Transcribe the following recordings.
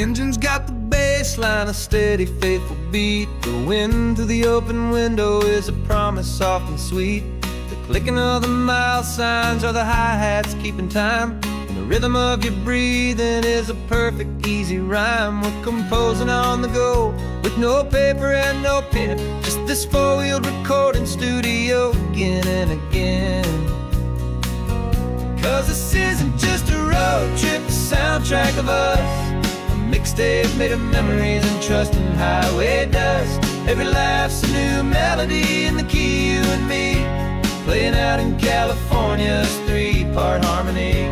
engine's got the bass line, a steady, faithful beat. The wind through the open window is a promise soft and sweet. The clicking of the mile signs are the hi-hats keeping time. And the rhythm of your breathing is a perfect, easy rhyme. We're composing on the go with no paper and no pen, just this four-wheeled recording studio again and again. 'Cause this isn't just a road trip, the soundtrack of us, a mixtape made of memories and trust in highway dust. Every laugh's a new melody in the key, you and me, playing out in California's three-part harmony.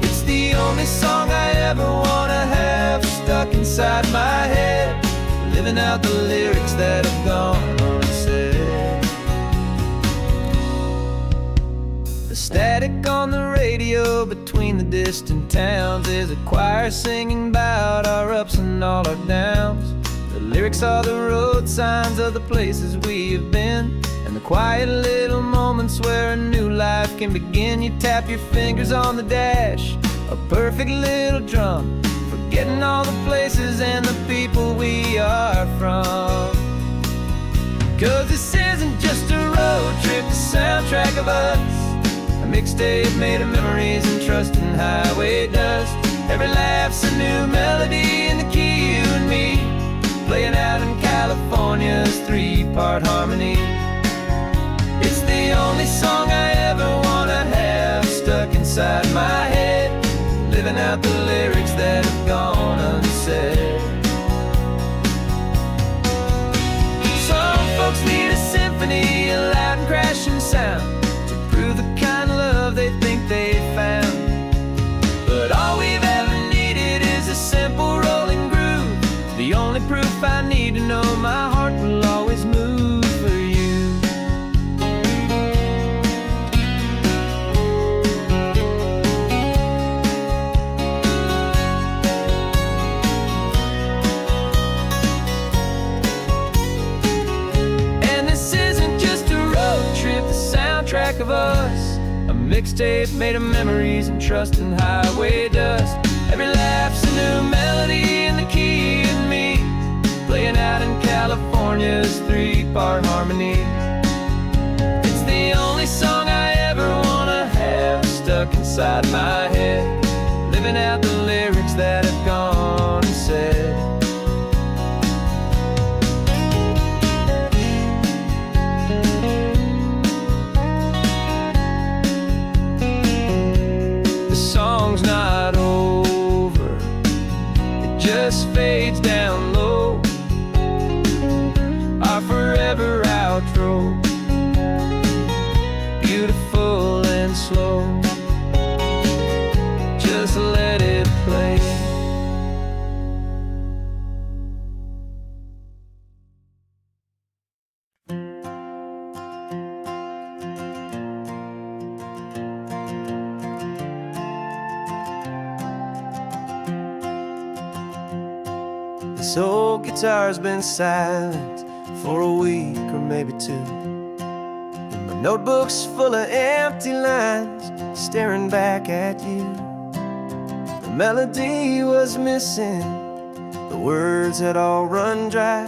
It's the only song I ever wanna have stuck inside my head, living out the lyrics that have gone unsaid. The static on the radio between the distant towns is a choir singing about our ups and all our downs. The lyrics are the road signs of the places we have been, and the quiet little moments where a new life can begin. You tap your fingers on the dash, a perfect little drum, forgetting all the places and the people we are from. 'Cause this isn't just a road trip, the soundtrack of us, a mixtape made of memories and trust in highway dust. Every laugh's a new melody in the key, you and me, playing out in California's three-part harmony. It's the only song I ever wanna have stuck inside my head, living out the lyrics that have gone unsaid. Some folks need a symphony, a loud and crashing sound, to prove the kind of love they think they found. But all we've ever needed is a simple rolling groove, the only proof I need to know my heart will always move for you. And this isn't just a road trip, the soundtrack of us, a mixtape made of memories and trust in highway dust. Every laugh's a new melody in the key, and me, playing out in California's three-part harmony. It's the only song I ever wanna have stuck inside my head, living out the lyrics that have gone unsaid. The song's not over, it just fades down low, our forever outro, beautiful and slow. Just let it play. This old guitar's been silent for a week or maybe two, and my notebook's full of empty lines staring back at you. The melody was missing, the words had all run dry,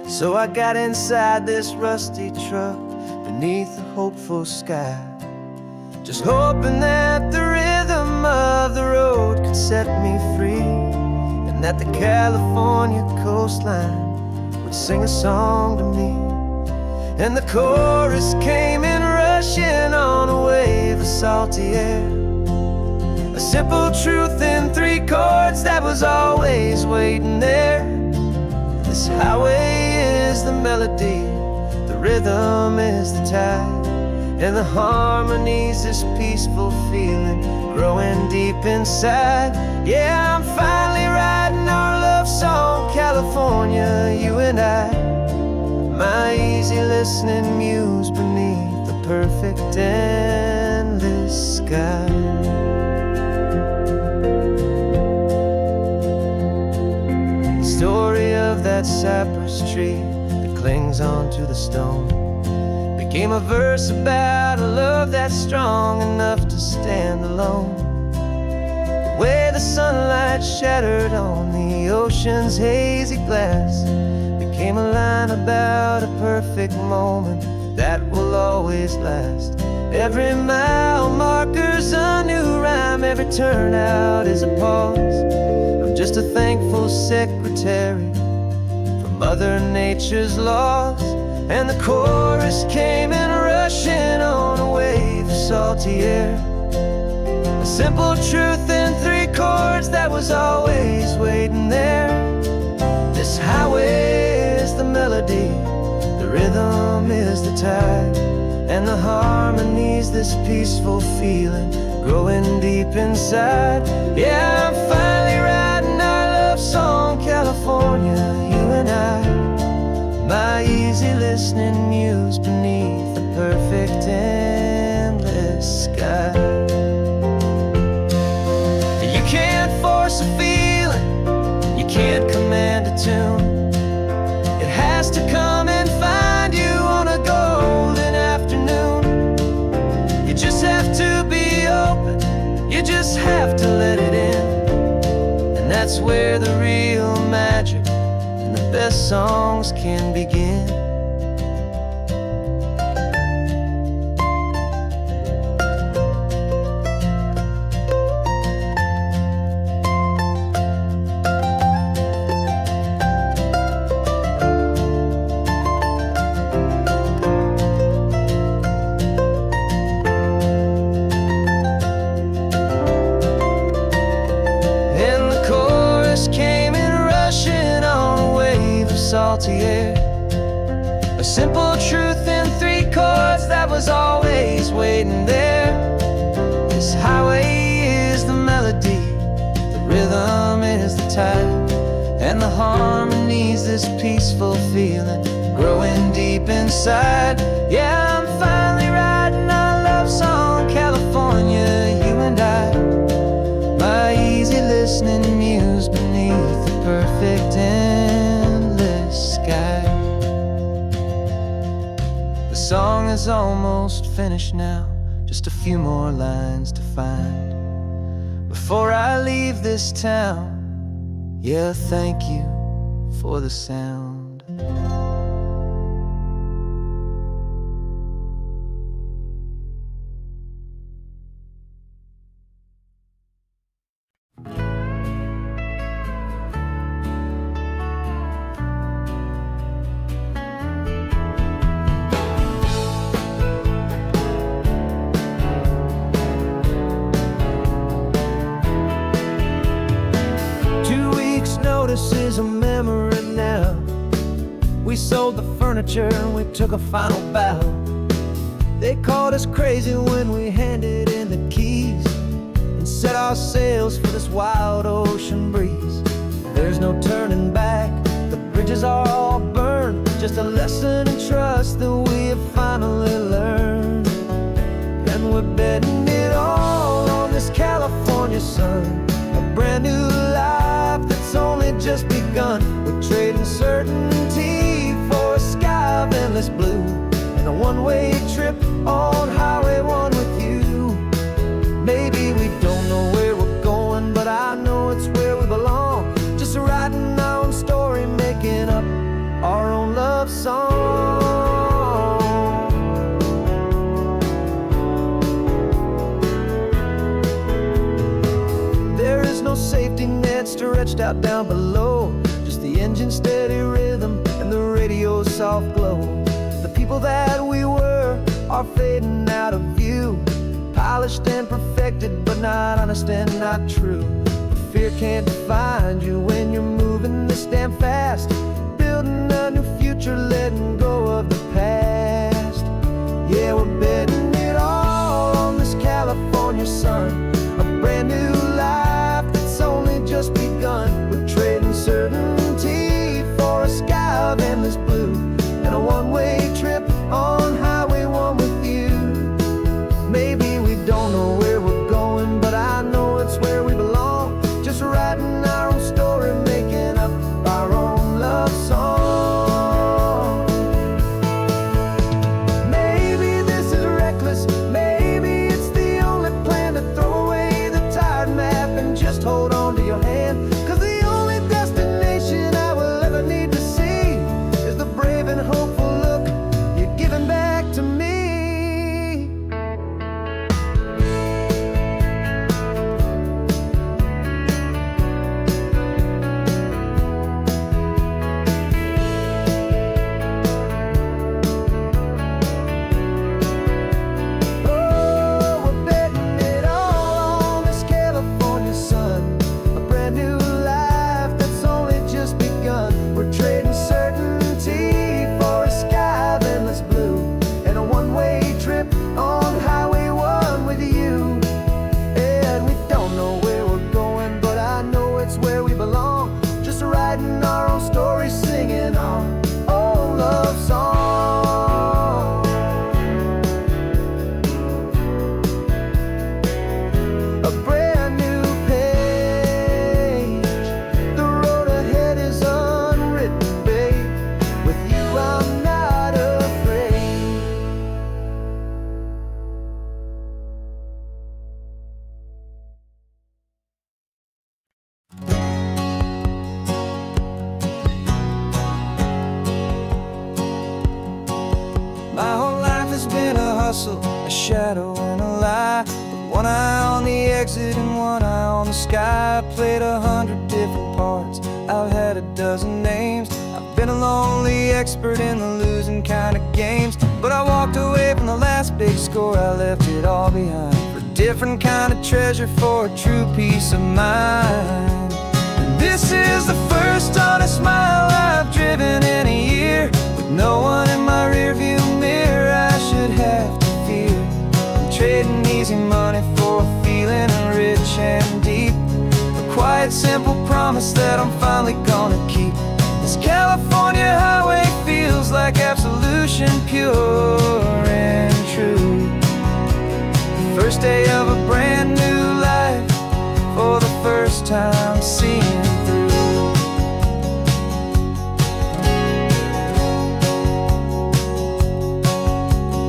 so I got inside this rusty truck beneath a hopeful sky, just hoping that the rhythm of the road could set me free, and that the California coastline would sing a song to me. And the chorus came in rushing on a wave of salty air, a simple truth in three chords that was always waiting there. This highway is the melody, the rhythm is the tide, and the harmony's this peaceful feeling growing deep inside. Yeah, I'm finally writing our love song, California, you and I, my easy listening muse beneath the perfect endless sky. The story of that cypress tree that clings onto the stone became a verse about a love that's strong enough to stand alone. way the sunlight shattered on the ocean's hazy glass became a line about a perfect moment that will always last. Every mile marker's a new rhyme, every turnout is a pause. I'm just a thankful secretary for Mother Nature's laws. And the chorus came in rushing on a wave of salty air, a simple truth in 3 chords that was always waiting there. This highway is the melody, the rhythm is the tide, and the harmony's this peaceful feeling growing deep inside. Yeah, I'm finally writing our love song, California, you and I. My easy listening muse beneath the perfect endless sky. You can't force a feeling, you can't command a tune. It has to come and find you on a golden afternoon. You just have to be open, you just have to let it in. And that's where the real magic and the best songs can begin. Salty air, a simple truth in 3 chords that was always waiting there. This highway is the melody, the rhythm is the tide, and the harmony's this peaceful feeling growing deep inside. Yeah, I'm finally writing our love song, California, you and I. My easy listening muse beneath the perfect endless sky. The song is almost finished now, just a few more lines to find before I leave this town. Yeah, thank you for the sound. 2 weeks' notice is a memory now. We sold the furniture and we took a final bow. They called us crazy when we handed in the keys and set our sails for this wild ocean breeze. There's no turning back, the bridges are all burned, just a lesson in trust that we have finally learned. And we're betting it all on this California sun, a brand new life that's only just begun. We're trading certainty for a sky of endless blue, and a one-way trip on Highway 1 with you. Maybe we don't know where we're going, but I know it's where we belong. Just writing our own story, making up our own love song. There is no safety net stretched out down below, just the engine's steady rhythm and the radio's soft glow. The people that we were are fading out of view, polished and perfected, but not honest and not true. Fear can't find you when you're moving this damn fast, building a new future, letting go of the past. Yeah, we're betting it all on this California sun, a brand new life that's only just begun. We're trading certainty for a sky of endless blue, and a one-way trip on Highway 1 with you. Maybe we don't know where we're going, but I know it's where we belong. Just writing our own story, making up our own love song. Maybe this is a record has been a hustle, a shadow and a lie. With one eye on the exit and one eye on the sky. I played 100 different parts, I've had a dozen names. I've been a lonely expert in the losing kind of games. But I walked away from the last big score, I left it all behind for a different kind of treasure, for a true peace of mind. And this is the first honest mile I've driven in a year, with no one in my rearview mirror I should have to fear. I'm trading easy money for a feeling rich and deep, a quiet simple promise that I'm finally gonna keep. This California highway feels like absolution, pure and true. The first day of a brand new life, for the first time seeing through.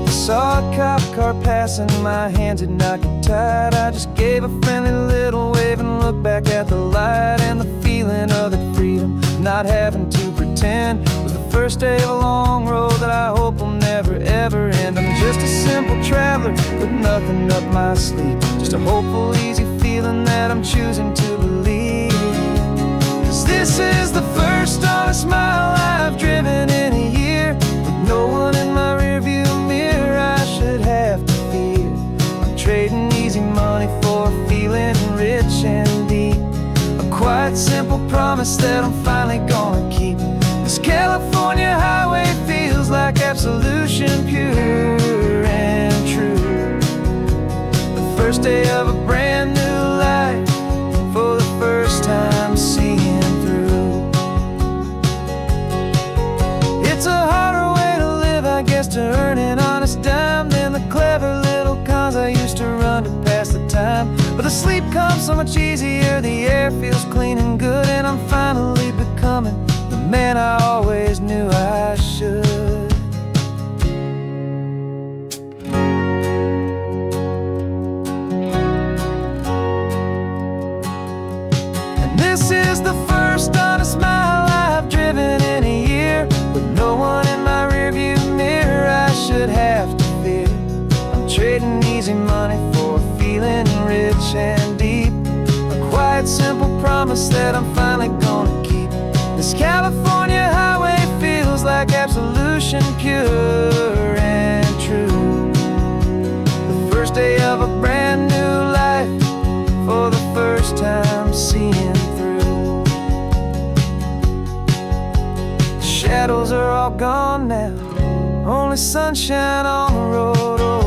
I saw a cop car passing, my hands had not got tied. I just gave a friendly little wave and looked back at the light. And the feeling of that freedom, not having to pretend, was the first day of a long road that I hope will never ever end. I'm just a simple traveler with nothing up my sleeve, just a hopeful, easy feeling that I'm choosing to believe. 'Cause this is the first honest mile I've driven in a year, with no one in my rearview mirror I should have to fear. I'm trading easy money for a feeling rich and deep, a quiet simple promise that I'm finally gonna keep. This California highway feels like absolution, pure and true. The first day of a brand new life, for the first time seeing through. It's a harder way to live, I guess, to earn an honest dime than the clever little cons I used to run to pass the time. But the sleep comes so much easier, the air feels clean and good, and I'm finally becoming the man I always knew I should. And this is the first honest mile I've driven in a year, with no one in my rearview mirror I should have to fear. I'm trading easy money for a feeling rich and deep, a quiet simple promise that I'm finally gonna keep. This California highway feels like absolution, pure and true. The first day of a brand new life, for the first time seeing through. The shadows are all gone now, only sunshine on the road. Oh,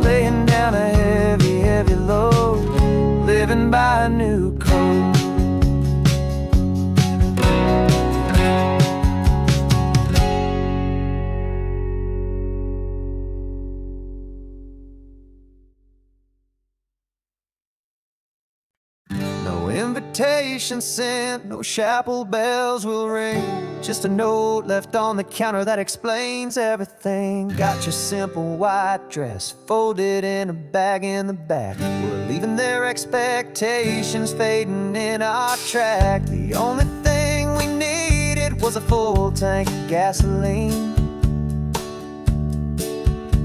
laying down a heavy, heavy load, living by a new code. No invitation sent, no chapel bells will ring, just a note left on the counter that explains everything. Got your simple white dress folded in a bag in the back. We're leaving their expectations fading in our track. The only thing we needed was a full tank of gasoline,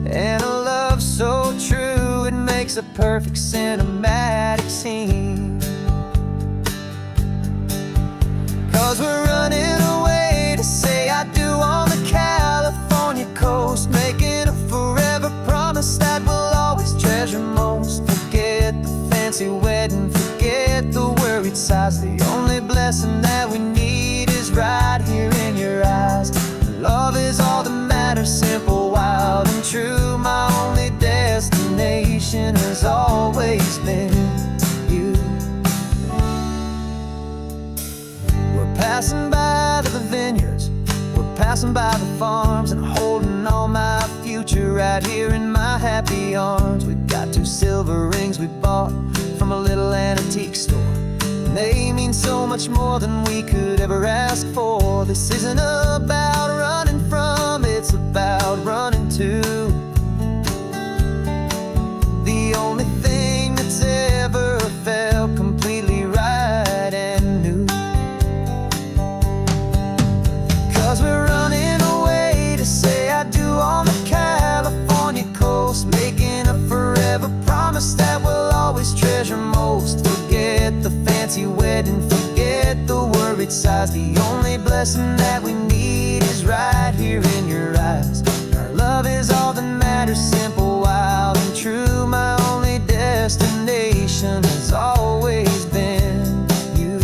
and a love so true it makes a perfect cinematic scene. 'Cause we're running away to say I do on the California coast, making a forever promise that we'll always treasure most. Forget the fancy wedding, forget the worried sighs. The only blessing that we need is right here in your eyes. Love is all that matters, simple, wild and true. My only destination has always been you. Passing by the vineyards, we're passing by the farms, and holding all my future right here in my happy arms. We've got 2 silver rings we bought from a little antique store, and they mean so much more than we could ever ask for. This isn't about running from, it's about running to. The only thing that's ever felt completely right and new. 'Cause we're running away to say I do on the California coast, making a forever promise that we'll always treasure most. Forget the fancy wedding, forget the worried sighs. The only blessing that we need is right here in your eyes. Our love is all that matters, simple, wild, and true. My only destination has always been you.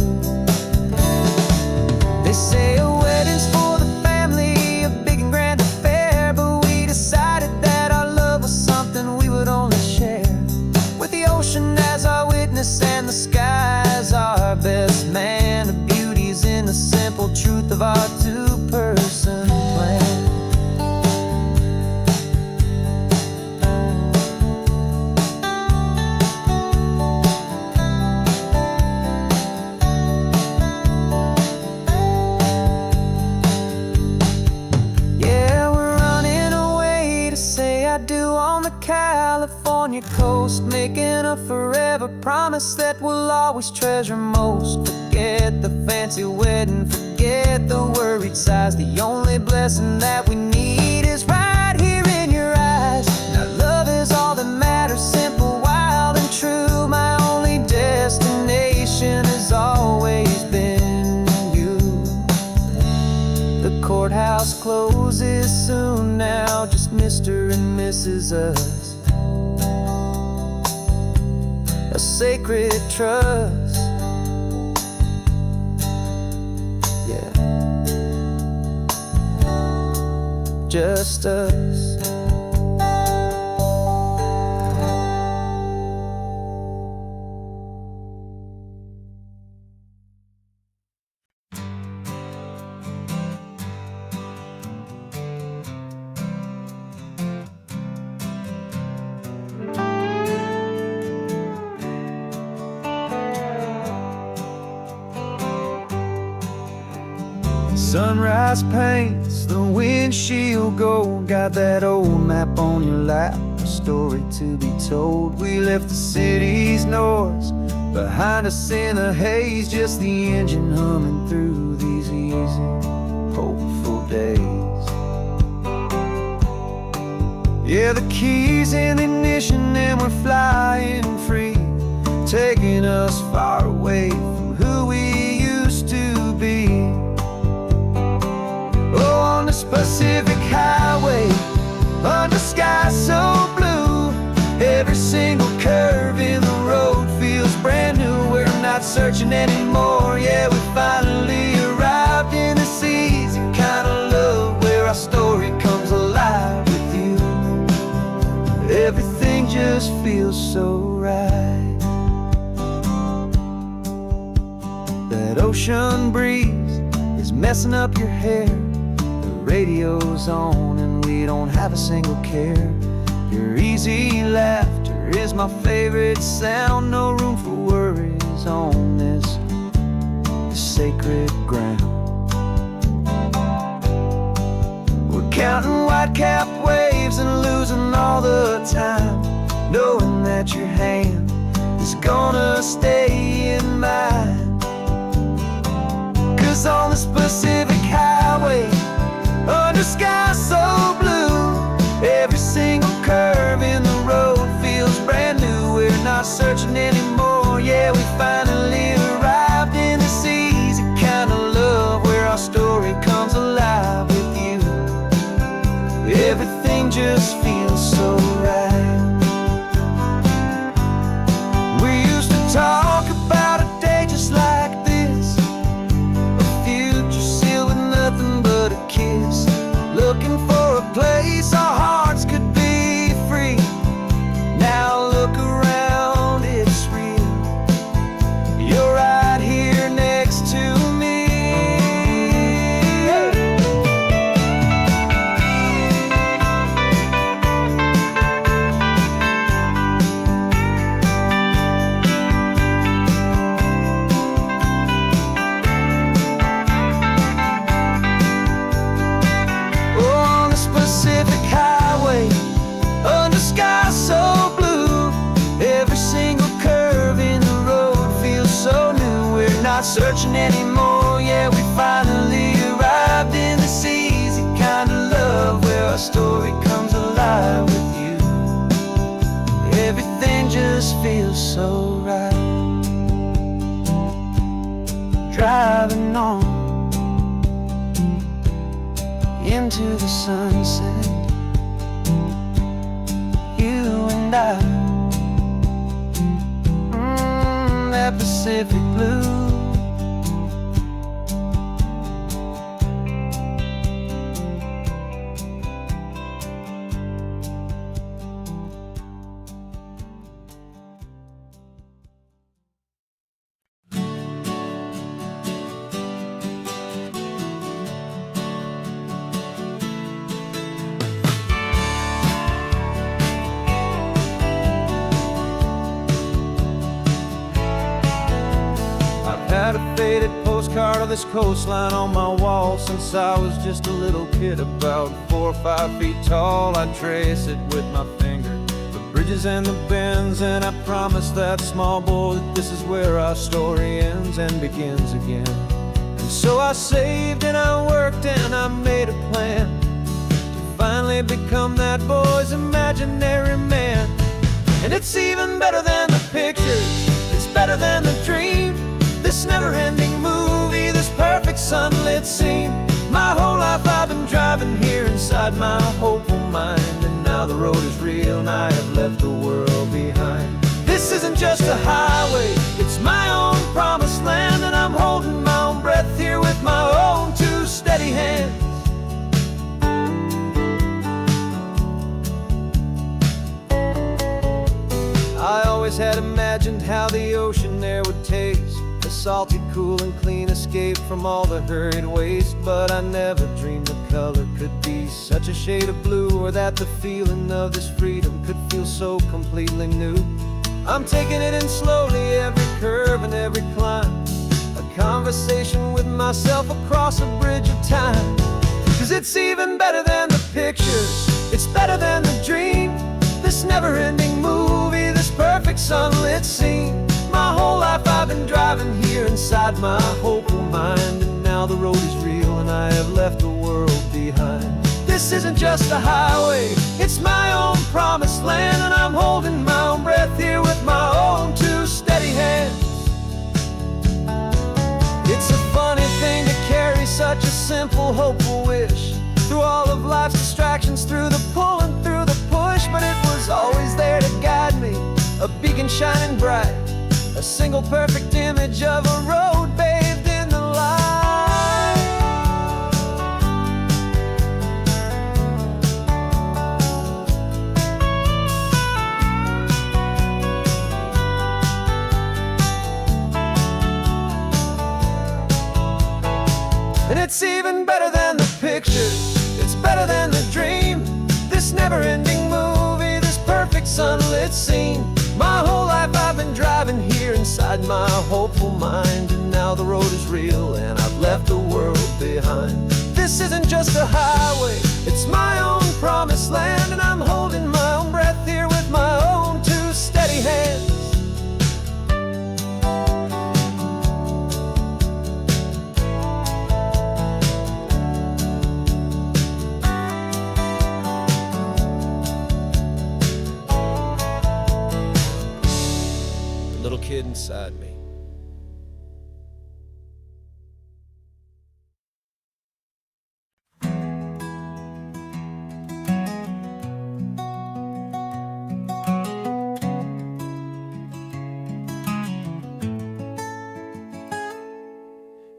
They say a wedding's for the family, a big and grand affair, but we decided that our love was something we would only share with the ocean as our witness and the sky as our best man. The beauty's in the simple truth of our two-person plan. California coast, making a forever promise that we'll always treasure most. Forget the fancy wedding, forget the worried sighs. The only blessing that we need is right here in your eyes. Now love is all that matters, simple, wild, and true. My only destination has always been you. The courthouse closes soon now, just Mr. and Mrs. Us. A sacred trust, yeah, just us. Sunrise paints the windshield gold. Got that old map on your lap, a story to be told. We left the city's noise behind us in the haze, just the engine humming through these easy, hopeful days. Yeah, the keys in the ignition and we're flying free, taking us far away from who we used to be. Oh, on this Pacific highway, under skies so blue, every single curve in the road feels brand new. We're not searching anymore, yeah, we finally arrived in this easy kind of love where our story comes alive with you. Everything just feels so right. That ocean breeze is messing up your hair, radio's on and we don't have a single care. Your easy laughter is my favorite sound. No room for worries on this sacred ground. We're counting white-capped waves and losing all the time, knowing that your hand is gonna stay in mine. 'Cause on this Pacific highway, under sky so blue, every single curve in the road feels brand new. We're not searching anymore, yeah, we finally arrived in this easy kind of love where our story comes alive with you. Everything just feels so right. We used to talk about a day just like this, a future sealed with nothing but a kiss, looking for a place our hearts could be free. Now look around, it's real. You're right here next to me. Not searching anymore, yeah, we finally arrived in this easy kind of love where our story so right. Driving on into the sunset, you and I, that Pacific blue. Had a faded postcard of this coastline on my wall since I was just a little kid, about 4 or 5 feet tall. I trace it with my finger, the bridges and the bends, and I promised that small boy that this is where our story ends and begins again. And so I saved and I worked and I made a plan to finally become that boy's imaginary man. And it's even better than the pictures, it's better than the dream, this never-ending movie, this perfect sunlit scene. My whole life I've been driving here inside my hopeful mind, and now the road is real and I have left the world behind. This isn't just a highway, it's my own promised land, and I'm holding my own breath here with my own 2 steady hands. I always had imagined how the ocean air would taste, a salty, cool and clean escape from all the hurried waste. But I never dreamed the color could be such a shade of blue, or that the feeling of this freedom could feel so completely new. I'm taking it in slowly, every curve and every climb, a conversation with myself across a bridge of time. 'Cause it's even better than the pictures, it's better than the dream, this never-ending movie, this perfect sunlit scene. My whole life I've been driving here inside my hopeful mind, and now the road is real and I have left the world behind. This isn't just a highway, it's my own promised land, and I'm holding my own breath here with my own 2 steady hands. It's a funny thing to carry such a simple, hopeful wish through all of life's distractions, through the pull and through the push, but it was always there to guide me, a beacon shining bright, a single perfect image of a road bathed in the light. And it's even better than the pictures, it's better than the dream, this never-ending movie, this perfect sunlit scene. My whole life I've been driving here inside my hopeful mind, and now the road is real and I've left the world behind. This isn't just a highway, it's my own promised land, and I'm holding my own breath here with my own 2 steady hands. Little kid inside me.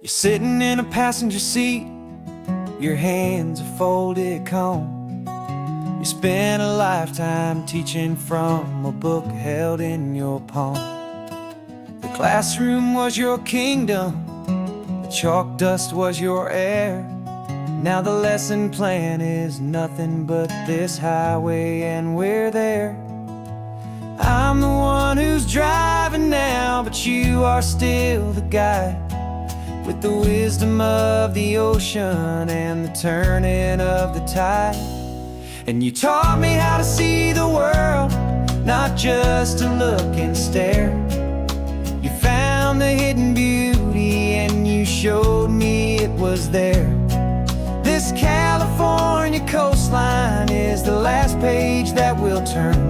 You're sitting in a passenger seat, your hands are folded calm. You spent a lifetime teaching from a book held in your palm. The classroom was your kingdom, the chalk dust was your air. Now the lesson plan is nothing but this highway, and we're there. I'm the one who's driving now, but you are still the guide, with the wisdom of the ocean and the turning of the tide. And you taught me how to see the world, not just to look and stare. You found the hidden beauty and you showed me it was there. This California coastline is the last page that we'll turn,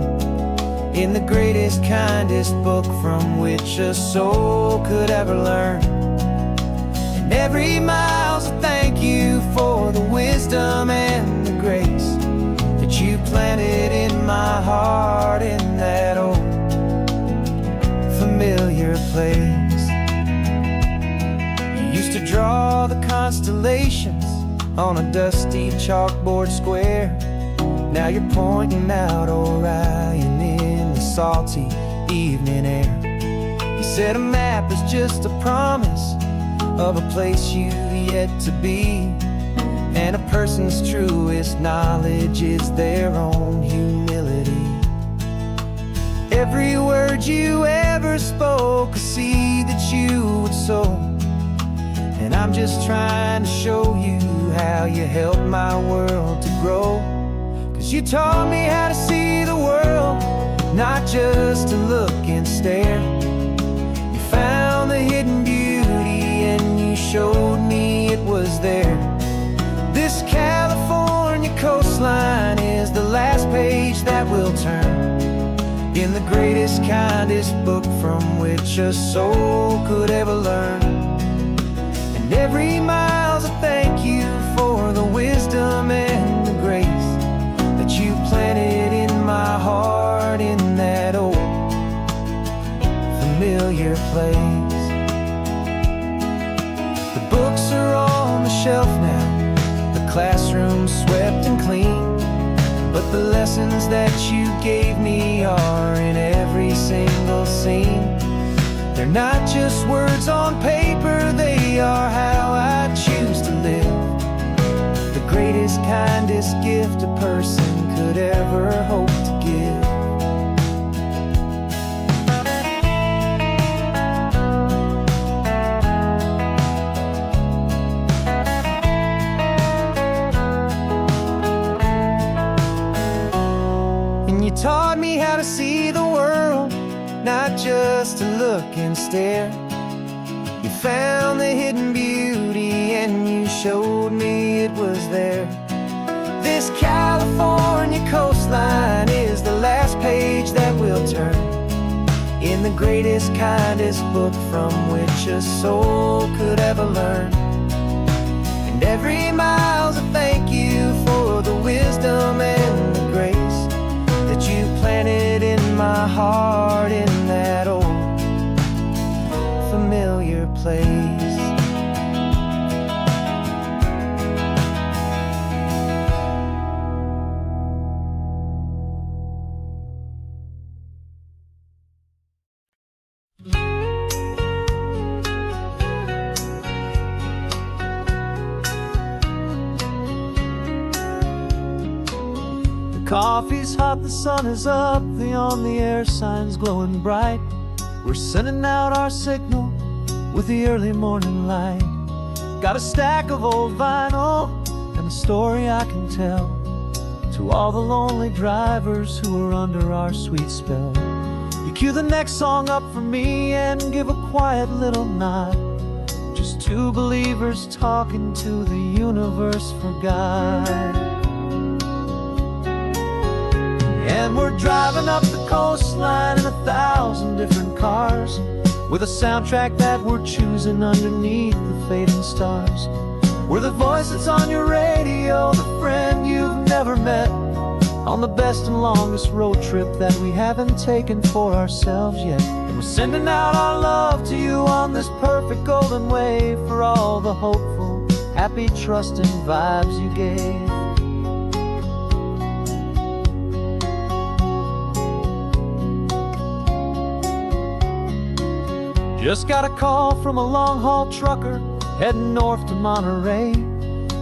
in the greatest, kindest book from which a soul could ever learn. And every mile's a thank you for the wisdom and the grace that you planted in my heart in that old familiar place. You used to draw the constellations on a dusty chalkboard square. Now you're pointing out Orion in the salty evening air. You said a map is just a promise of a place you've yet to be, and a person's truest knowledge is their own humility. Every word you ever spoke, a seed that you would sow, and I'm just trying to show you how you helped my world to grow. 'Cause you taught me how to see the world, not just to look and stare. You found the hidden beauty and you showed me it was there. This California coastline is the last page that we'll turn in the greatest, kindest book from which a soul could ever learn. And every mile's a thank you for the wisdom and the grace that you planted in my heart in that old familiar place. The books are on the shelf now, the classroom's swept and clean, but the lessons that you gave me are in every single scene. They're not just words on paper, they are how I choose to live. The greatest, kindest gift a person could ever hope to give. And you taught me how to see the world, not just to look and stare. You found the hidden beauty and you showed me it was there. This California coastline is the last page that we'll turn in the greatest, kindest book from which a soul could ever learn. And every mile's a thank you for the wisdom and the grace that you planted in my heart in that old familiar place. Coffee's hot, the sun is up, the on-the-air sign's glowing bright. We're sending out our signal with the early morning light. Got a stack of old vinyl and a story I can tell to all the lonely drivers who are under our sweet spell. You cue the next song up for me and give a quiet little nod. Just two believers talking to the universe for God. And we're driving up the coastline in 1,000 different cars, with a soundtrack that we're choosing underneath the fading stars. We're the voice that's on your radio, the friend you've never met, on the best and longest road trip that we haven't taken for ourselves yet. And we're sending out our love to you on this perfect golden wave for all the hopeful, happy, trusting vibes you gave. Just got a call from a long-haul trucker heading north to Monterey.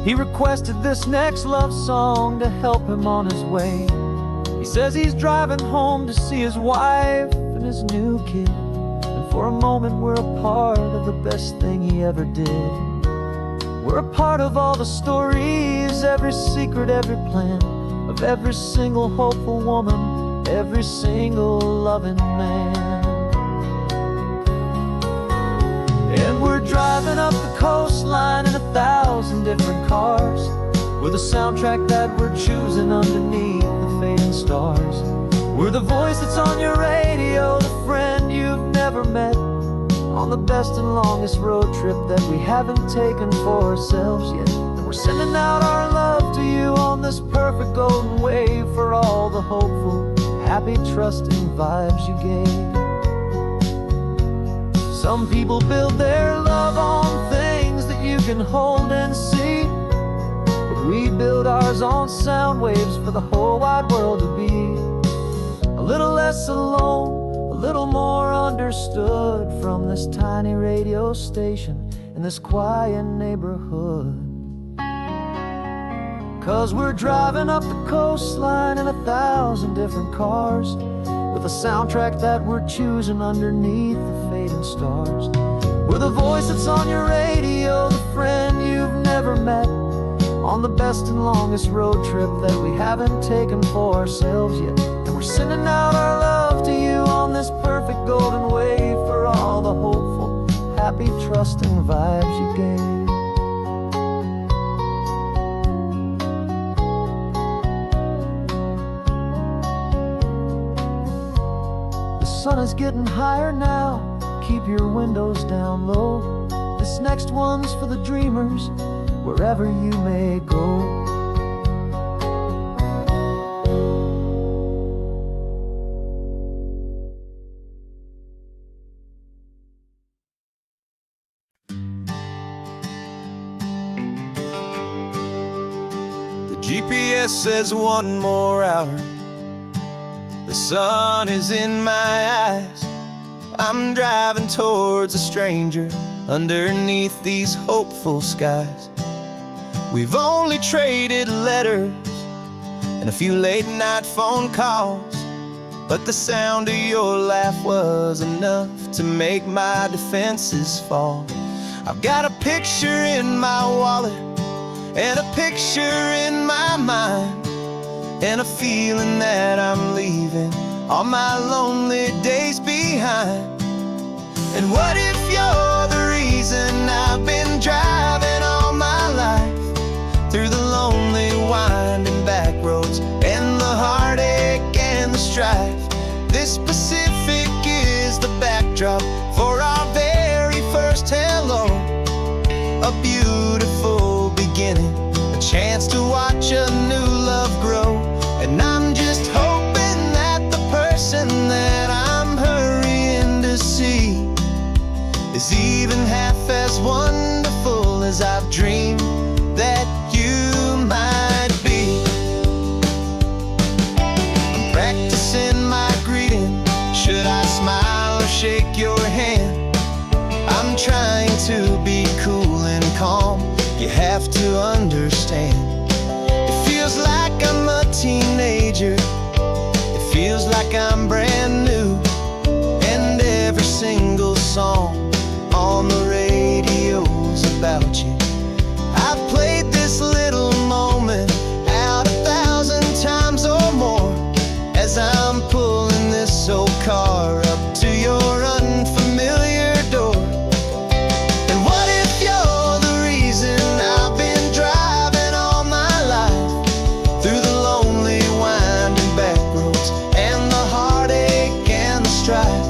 He requested this next love song to help him on his way. He says he's driving home to see his wife and his new kid, and for a moment we're a part of the best thing he ever did. We're a part of all the stories, every secret, every plan, of every single hopeful woman, every single loving man. And we're driving up the coastline in 1,000 different cars, with a soundtrack that we're choosing underneath the fading stars. We're the voice that's on your on the best and longest road trip that we haven't taken for ourselves yet. And we're sending out our love to you on this perfect golden wave for all the hopeful, happy, trusting vibes you gave. Some people build their love on things that you can hold and see, but we build ours on sound waves for the whole wide world to be a little less alone, a little more understood from this tiny radio station in this quiet neighborhood. 'Cause we're driving up the coastline in 1,000 different cars, with a soundtrack that we're choosing underneath the fading stars. We're the voice that's on your radio, the friend you've never met, on the best and longest road trip that we haven't taken for ourselves yet. And we're sending out our love to you on this perfect golden wave for all the hopeful, happy, trusting vibes you gave. The sun is getting higher now, keep your windows down low. This next one's for the dreamers, wherever you may go. The GPS says 1 more hour. The sun is in my eyes. I'm driving towards a stranger underneath these hopeful skies. We've only traded letters and a few late night phone calls, but the sound of your laugh was enough to make my defenses fall. I've got a picture in my wallet and a picture in my mind, and a feeling that I'm leaving all my lonely days behind. And what if you're the reason I've been driving all my life, through the lonely winding back roads and the heartache and the strife? This Pacific is the backdrop for our very first hello, a beautiful beginning, a chance to watch a new love grow. And I'm just hoping that the person that I'm hurrying to see is even half as wonderful as I've dreamed that you might be. I'm practicing my greeting. Should I smile or shake your hand? I'm trying to be cool and calm. You have to understand. It feels like I'm a teenager. It feels like I'm brand new. And every single song on the radio's about you. I've played this little moment out 1,000 times or more, as I'm pulling this old car up to your unfamiliar door. And what if you're the reason I've been driving all my life, through the lonely winding back roads and the heartache and the strife?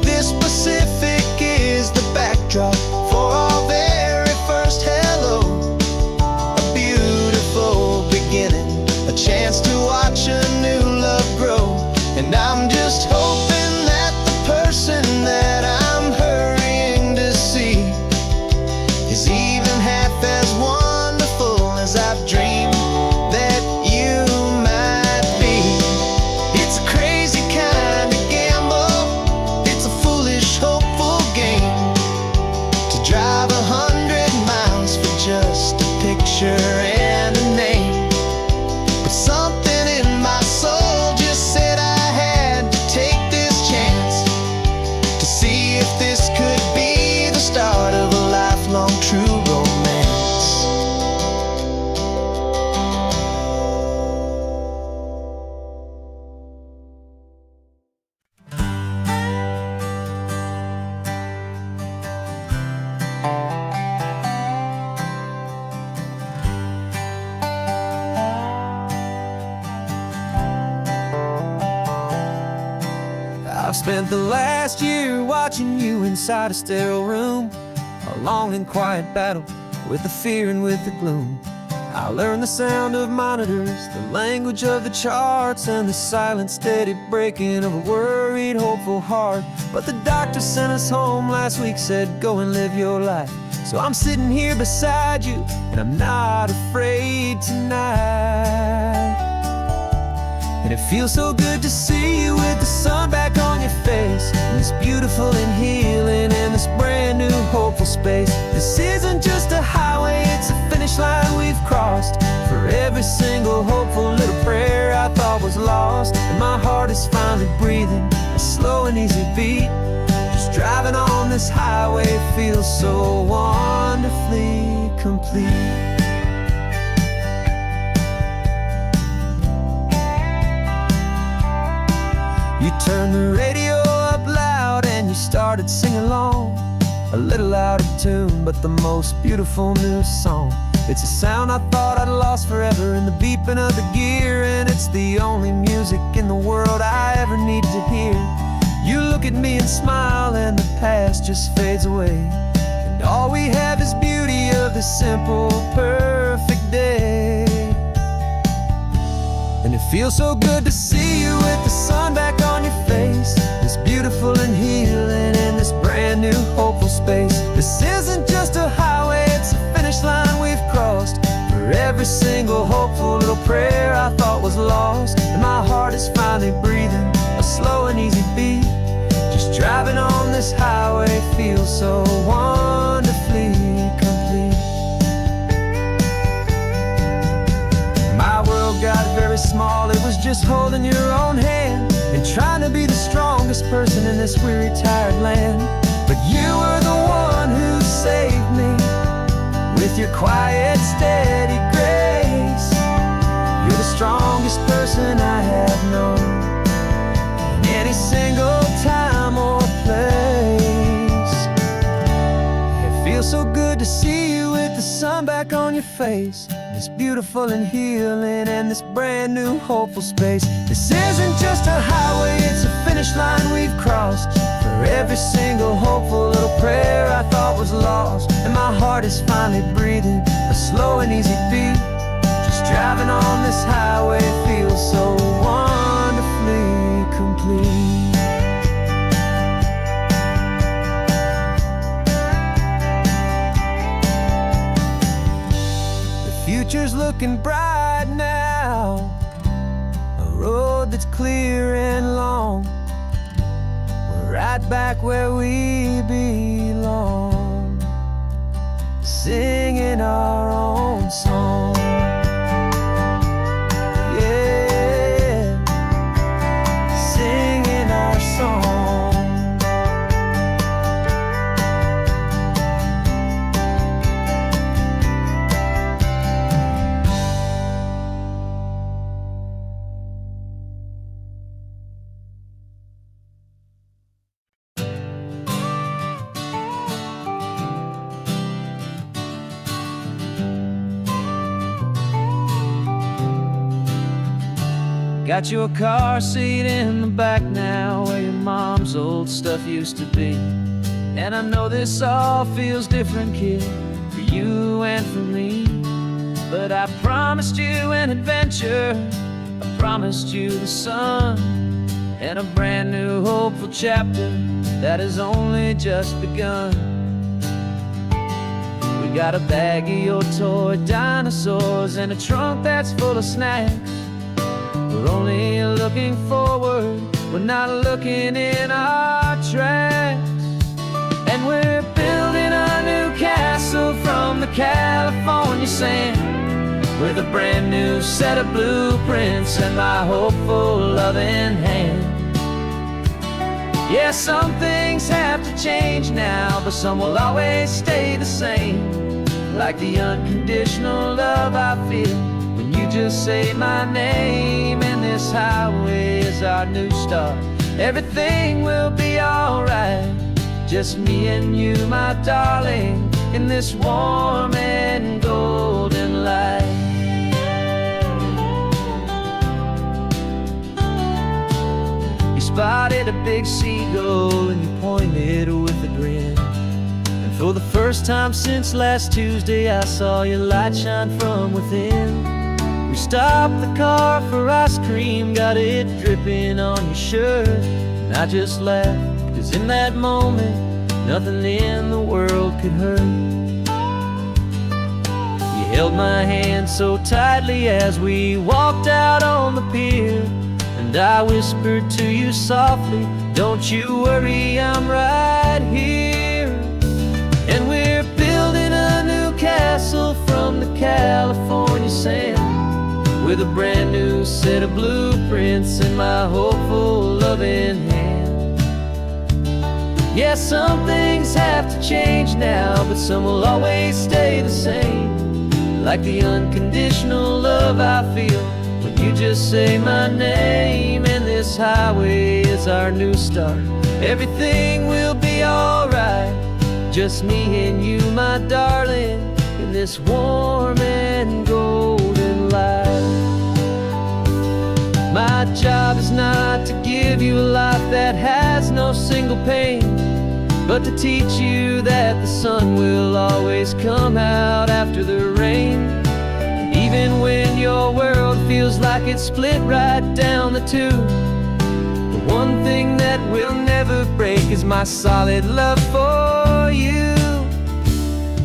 This Pacific is the backdrop for our very first hello, I've spent the last year watching you inside a sterile room, a long and quiet battle with the fear and with the gloom. I learned the sound of monitors, the language of the charts, and the silent, steady breaking of a worried, hopeful heart. But the doctor sent us home last week, said, go and live your life. So I'm sitting here beside you, and I'm not afraid tonight. And it feels so good to see you with the sun back on your face, and this beautiful and healing in this brand new hopeful space. This isn't just a highway, it's a finish line we've crossed. For every single hopeful little prayer I thought was lost, and my heart is finally breathing a slow and easy beat. Just driving on this highway feels so wonderfully complete. You turned the radio up loud and you started singing along, a little out of tune, but the most beautiful new song. It's a sound I thought I'd lost forever in the beeping of the gear, and it's the only music in the world I ever need to hear. You look at me and smile, and the past just fades away, and all we have is beauty of this simple, perfect day. And it feels so good to see you with the sun back on your face, this beautiful and healing in this brand new hopeful space. This isn't just a highway, it's a finish line we've crossed. For every single hopeful little prayer I thought was lost, and my heart is finally breathing a slow and easy beat. Just driving on this highway feels so wonderfully complete. My world got very small, it was just holding your own hand and trying to be the strongest person in this weary, tired land. But you were the one who saved me with your quiet, steady grace. You're the strongest person I have known in any single time or place. It feels so good to see you with the sun back on your face, this beautiful and healing and this brand new hopeful space. This isn't just a highway, it's a finish line we've crossed. For every single hopeful little prayer I thought was lost, and my heart is finally breathing a slow and easy beat. Just driving on this highway feels so wonderfully complete. Future's looking bright now, a road that's clear and long. We're right back where we belong, singing our own song. Yeah, singing our song. Got your car seat in the back now, where your mom's old stuff used to be. And I know this all feels different, kid, for you and for me. But I promised you an adventure, I promised you the sun, and a brand new hopeful chapter that has only just begun. We got a bag of your toy dinosaurs and a trunk that's full of snacks. We're only looking forward, we're not looking in our tracks. And we're building a new castle from the California sand, with a brand new set of blueprints and my hopeful loving hand. Yeah, some things have to change now, but some will always stay the same. Like the unconditional love I feel when you just say my name. And this highway is our new start, everything will be alright. Just me and you, my darling, in this warm and golden light. spotted a big seagull and you pointed with a grin. And for the first time since last Tuesday, I saw your light shine from within. We stopped the car for ice cream, got it dripping on your shirt. And I just laughed, 'cause in that moment, nothing in the world could hurt. You held my hand so tightly as we walked out on the pier, and I whispered to you softly, don't you worry, I'm right here. And we're building a new castle from the California sand, with a brand new set of blueprints in my hopeful, loving hand. Yeah, some things have to change now, but some will always stay the same. Like the unconditional love I feel when you just say my name. And this highway is our new start. Everything will be alright, just me and you, my darling, in this warm and golden light. My job is not to give you a life that has no single pain, but to teach you that the sun will always come out after the rain. Even when your world feels like it's split right down the two, the one thing that will never break is my solid love for you.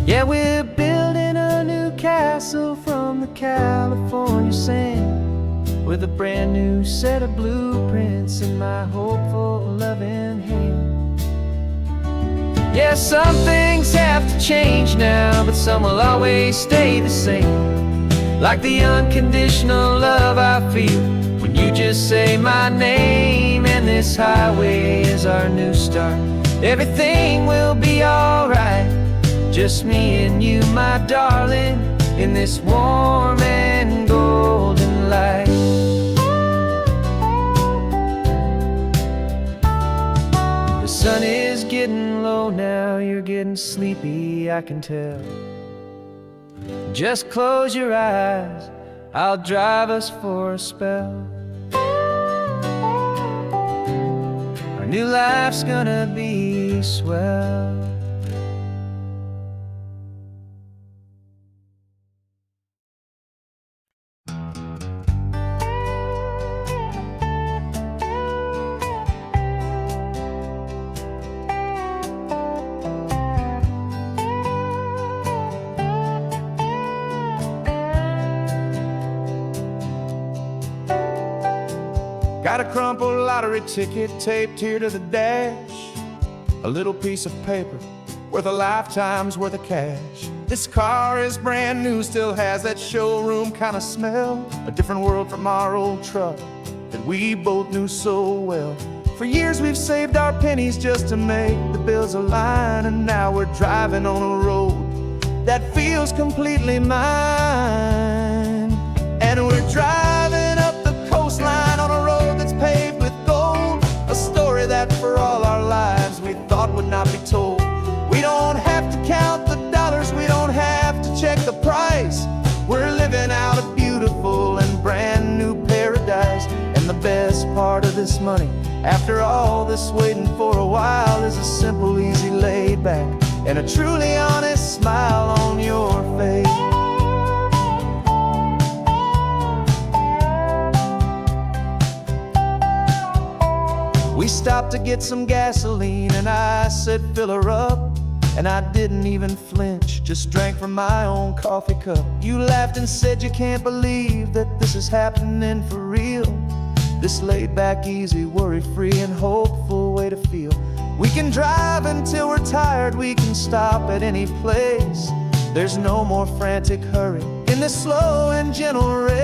Yeah, we're building a new castle from the California sand, with a brand new set of blueprints in my hopeful, loving hand. Yeah, some things have to change now, but some will always stay the same. Like the unconditional love I feel when you just say my name. And this highway is our new start. Everything will be alright, just me and you, my darling, in this warm and golden light. The sun is getting low now, you're getting sleepy, I can tell. Just close your eyes, I'll drive us for a spell. Our new life's gonna be swell. Got a crumpled lottery ticket taped here to the dash, a little piece of paper worth a lifetime's worth of cash. This car is brand new, still has that showroom kind of smell, a different world from our old truck that we both knew so well. For years we've saved our pennies just to make the bills align, and now we're driving on a road that feels completely mine. And we're driving up the coastline on a road that's paved with gold, a story that for all our lives we thought would not be told. We don't have to count the dollars, we don't have to check the price. We're living out a beautiful and brand new paradise. And the best part of this money, after all this waiting for a while, is a simple, easy, laid back, and a truly honest smile on your face. We stopped to get some gasoline and I said fill her up, and I didn't even flinch, just drank from my own coffee cup. You laughed and said you can't believe that this is happening for real. This laid back, easy, worry-free and hopeful way to feel. We can drive until we're tired, we can stop at any place. There's no more frantic hurry in this slow and gentle race.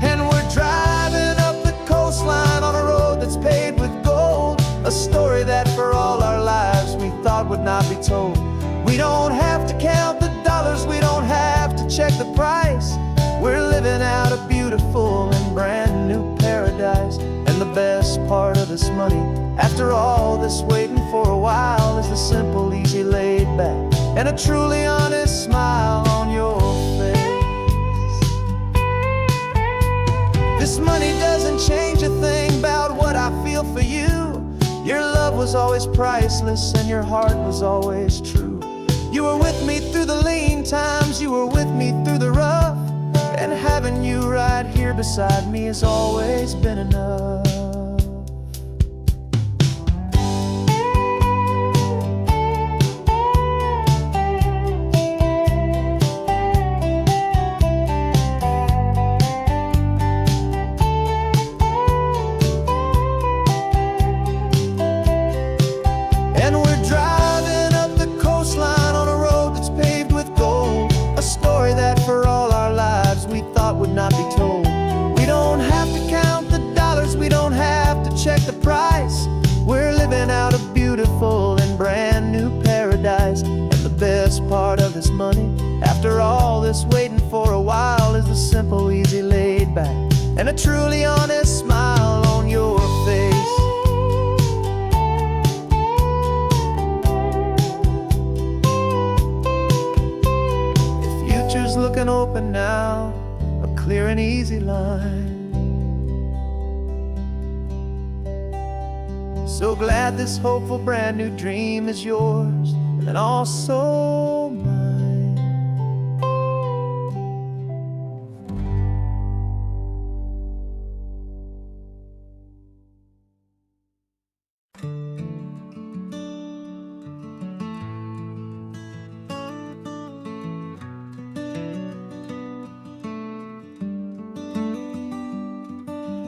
And we're driving up the coastline on a road that's paved with gold, a story that for all our lives we thought would not be told. We don't have to count the dollars, we don't have to check the price. We're living out a beautiful and brand new paradise. And the best part of this money, after all this waiting for a while, is the simple, easy, laid back, and a truly honest smile on your face. This money doesn't change a thing, feel for you. Your love was always priceless and your heart was always true. You were with me through the lean times, you were with me through the rough, and having you right here beside me has always been enough. And we're driving up the coastline on a road that's paved with gold, a story that for all our lives we thought would not be told. We don't have to count the dollars, we don't have to check the price. We're living out a beautiful and brand new paradise. And the best part of this money, after all this waiting for a while, is the simple, easy, laid back, and a truly honest smile on your face. Future's looking open now, a clear and easy line. So glad this hopeful brand new dream is yours and also mine.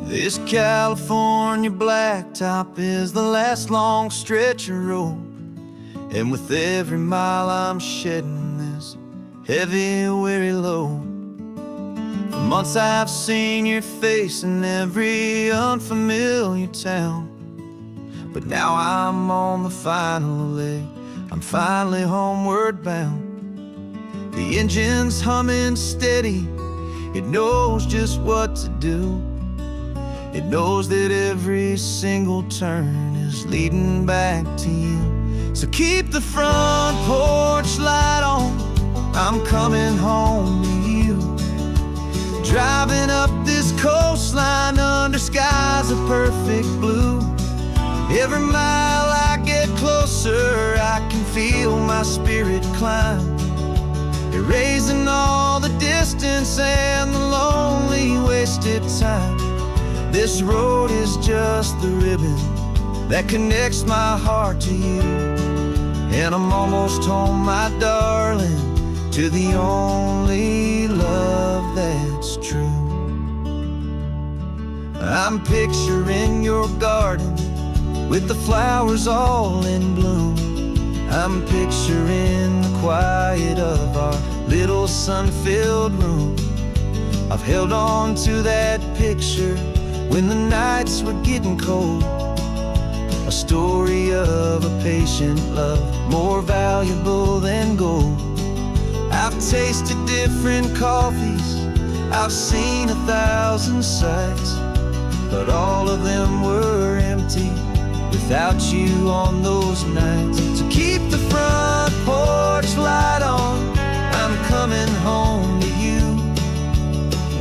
This California blacktop is the last long stretch of road, and with every mile I'm shedding this heavy, weary load. For months I've seen your face in every unfamiliar town, but now I'm on the final leg, I'm finally homeward bound. The engine's humming steady, it knows just what to do. It knows that every single turn is leading back to you. So keep the front porch light on, I'm coming home to you. Driving up this coastline under skies of perfect blue. Every mile I get closer, I can feel my spirit climb, erasing all the distance and the lonely wasted time. This road is just the ribbon that connects my heart to you, and I'm almost home, my darling, to the only love that's true. I'm picturing your garden with the flowers all in bloom. I'm picturing the quiet of our little sun-filled room. I've held on to that picture when the nights were getting cold, a story of a patient love more valuable than gold. I've tasted different coffees, I've seen 1,000 sights, but all of them were empty without you on those nights. So keep the front porch light on, I'm coming home to you.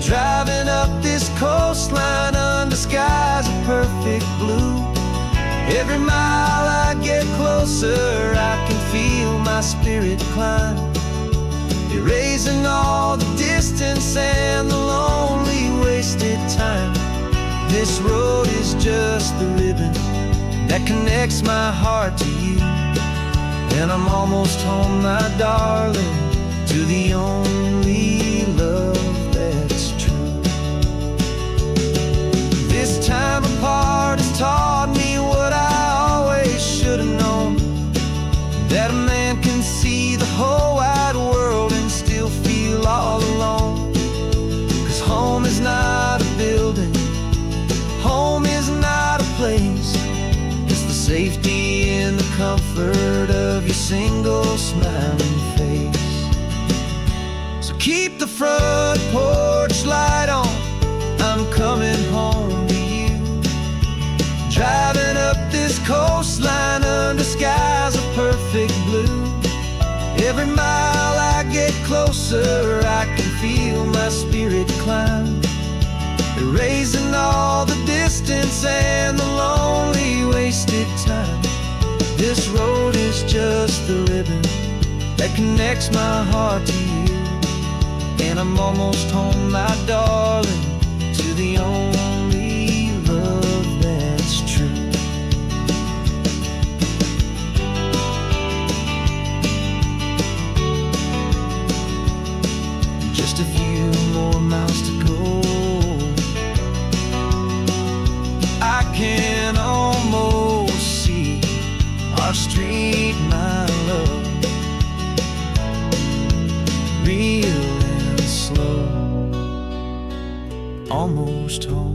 Driving up this coastline under skies of perfect blue. Every mile I get closer, I can feel my spirit climb, erasing all the distance and the lonely wasted time. This road is just the ribbon that connects my heart to you, and I'm almost home, my darling, to the only love that's true. This time apart has taught me what I always should have known, that a man can see the whole wide world and still feel all alone. 'Cause home is not a building, home is not a place, it's the safety and the comfort of your single smiling face. So keep the front porch light on, I'm coming home to you. Driving up this coastline under skies of perfect blue. Every mile I get closer, I can feel my spirit climb, erasing all the distance and the lonely This road is just the ribbon that connects my heart to you. And I'm almost home, my darling, to the only love that's true. Just a few more miles to go. I can almost see our street, my love, real and slow, almost home.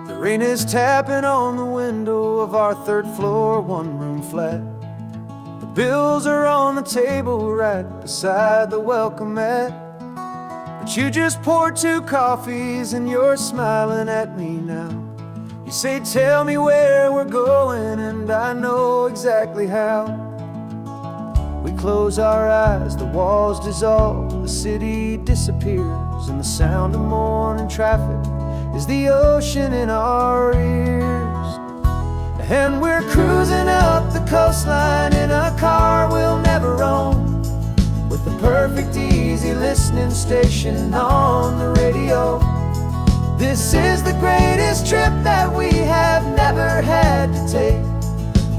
The rain is tapping on the window of our third floor, one-room flat. The bills are on the table right beside the welcome mat. But you just poured 2 coffees and you're smiling at me now. You say, tell me where we're going, and I know exactly how. We close our eyes, the walls dissolve, the city disappears, and the sound of morning traffic is the ocean in our ears. And we're cruising up the coastline in a car we'll never own, with the perfect easy listening station on the radio. This is the greatest trip that we have never had to take,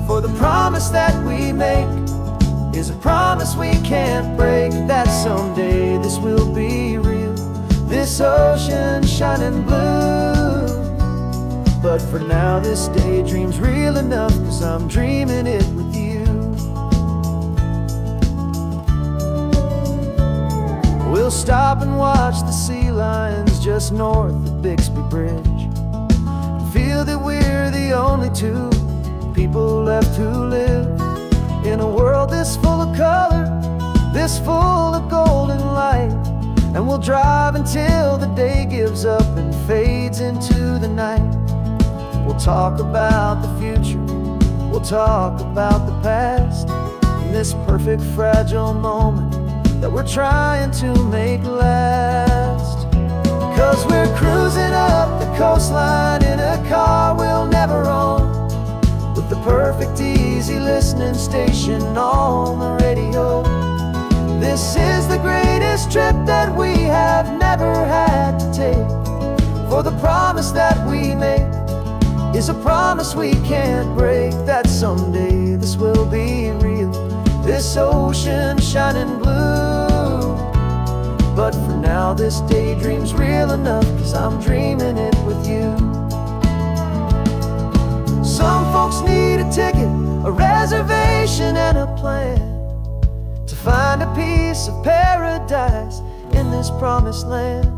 for the promise that we make is a promise we can't break, that someday this will be real, this ocean shining blue. But for now this daydream's real enough, 'cause I'm dreaming it with you. We'll stop and watch the sea lions just north of Bixby Bridge, and feel that we're the only 2 people left who live in a world this full of color, this full of golden light. And we'll drive until the day gives up and fades into the night. We'll talk about the future, we'll talk about the past, in this perfect fragile moment that we're trying to make last. 'Cause we're cruising up the coastline in a car we'll never own, with the perfect easy listening station on the radio. This is the greatest trip that we have never had to take, for the promise that we make is a promise we can't break, that someday this will be real, this ocean shining blue. But for now this daydream's real enough, 'cause I'm dreaming it with you. Some folks need a ticket, a reservation and a plan, to find a piece of paradise in this promised land.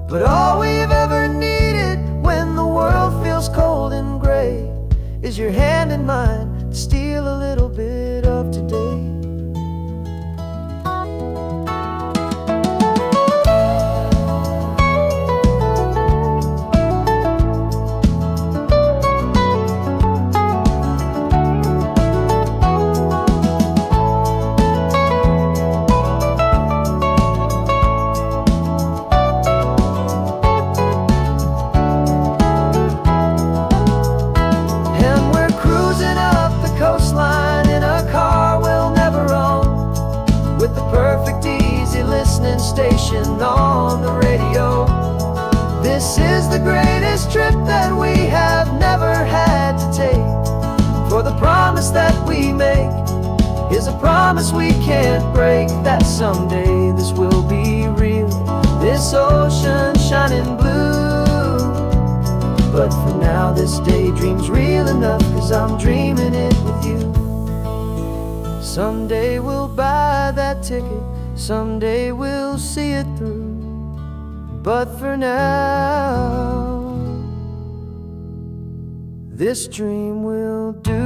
But all we've ever needed when the world feels cold and gray is your hand in mine to steal a little bit of today. Station on the radio. This is the greatest trip that we have never had to take, for the promise that we make is a promise we can't break, that someday this will be real, this ocean shining blue. But for now this daydream's real enough, 'cause I'm dreaming it with you. Someday we'll buy that ticket, someday we'll see it through, but for now this dream will do.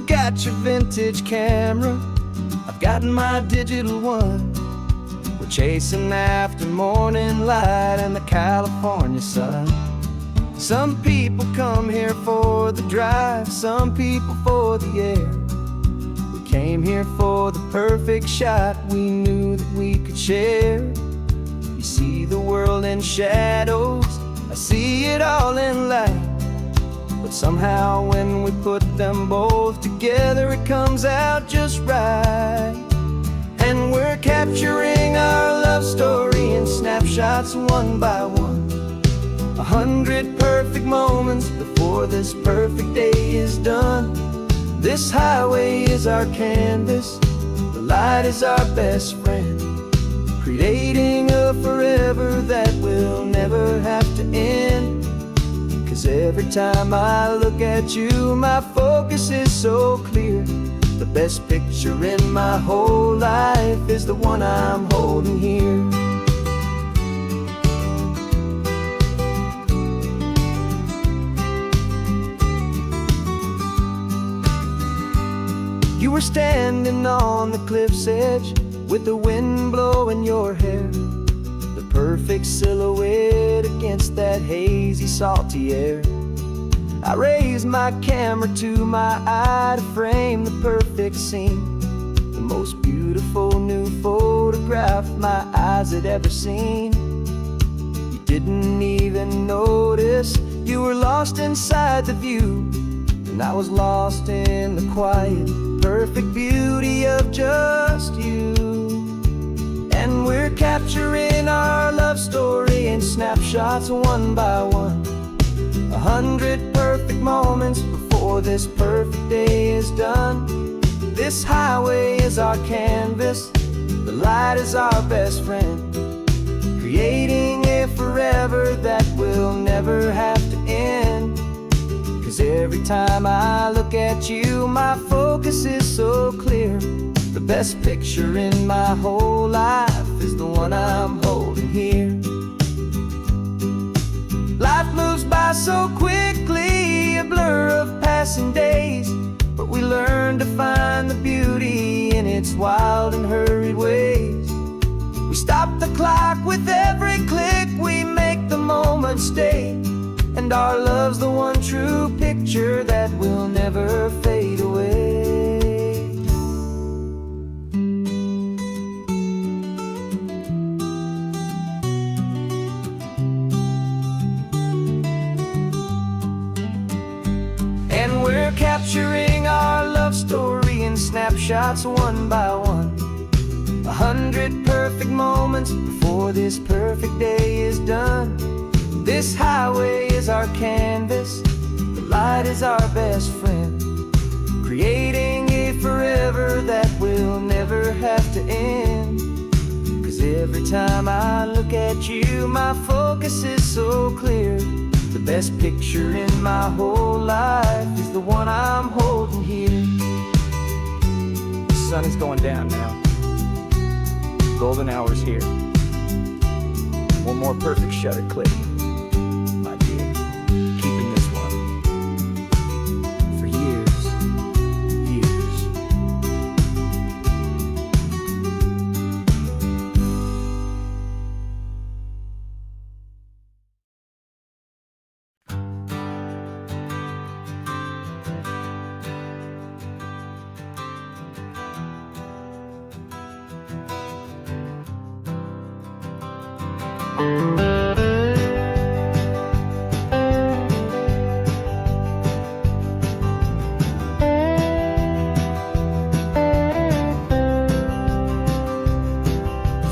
You've got your vintage camera, I've got my digital one. We're chasing after morning light and the California sun. Some people come here for the drive, some people for the air. We came here for the perfect shot we knew that we could share. You see the world in shadows, I see it all in light. But somehow when we put them both together, it comes out just right. And we're capturing our love story in snapshots one by one. 100 perfect moments before this perfect day is done. This highway is our canvas, the light is our best friend, creating a forever that will never have to end. 'Cause every time I look at you, my focus is so clear. The best picture in my whole life is the one I'm holding here. You were standing on the cliff's edge with the wind blowing your hair, the perfect silhouette against that hazy, salty air. I raised my camera to my eye to frame the perfect scene, the most beautiful new photograph my eyes had ever seen. You didn't even notice you were lost inside the view, and I was lost in the quiet, perfect beauty of just you. And we're capturing our love story in snapshots one by one. 100 perfect moments before this perfect day is done. This highway is our canvas, the light is our best friend, creating a forever that will never have to end. 'Cause every time I look at you, my focus is so clear. The best picture in my whole life is the one I'm holding here. Life moves by so quickly, a blur of passing days, but we learn to find the beauty in its wild and hurried ways. We stop the clock with every click, we make the moment stay, and our love's the one true picture that will never fade away. And we're capturing our love story in snapshots one by one. 100 perfect moments before this perfect day is done. This highway is our canvas, the light is our best friend, creating a forever that will never have to end. 'Cause every time I look at you, my focus is so clear. The best picture in my whole life is the one I'm holding here. The sun is going down now. Golden hour's here. One more perfect shutter click, my dear. Keeping this one for years, years.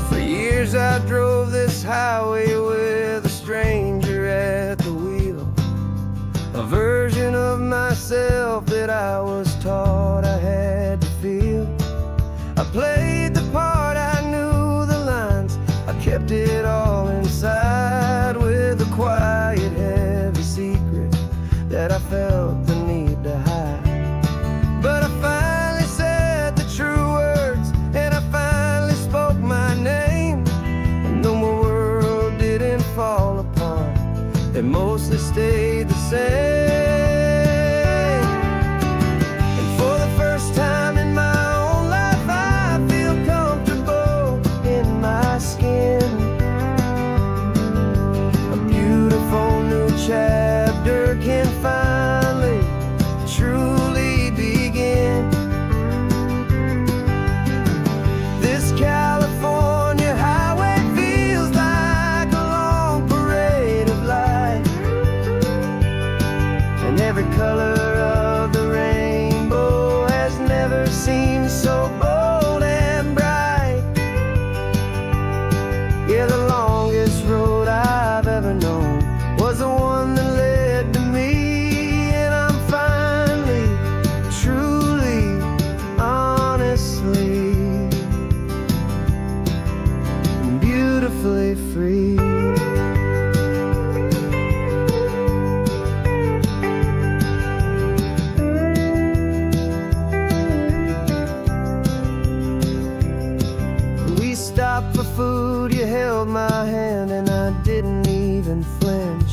For years I drove this highway with a stranger at the wheel, a version of myself that I was taught I had to feel. I played the part, I knew the lines, I kept it all inside with a quiet, heavy secret that I felt the need to hide. But I finally said the true words, and I finally spoke my name, and though my world didn't fall apart, it mostly stayed the same. And for the beautifully free. We stopped for food, you held my hand, and I didn't even flinch.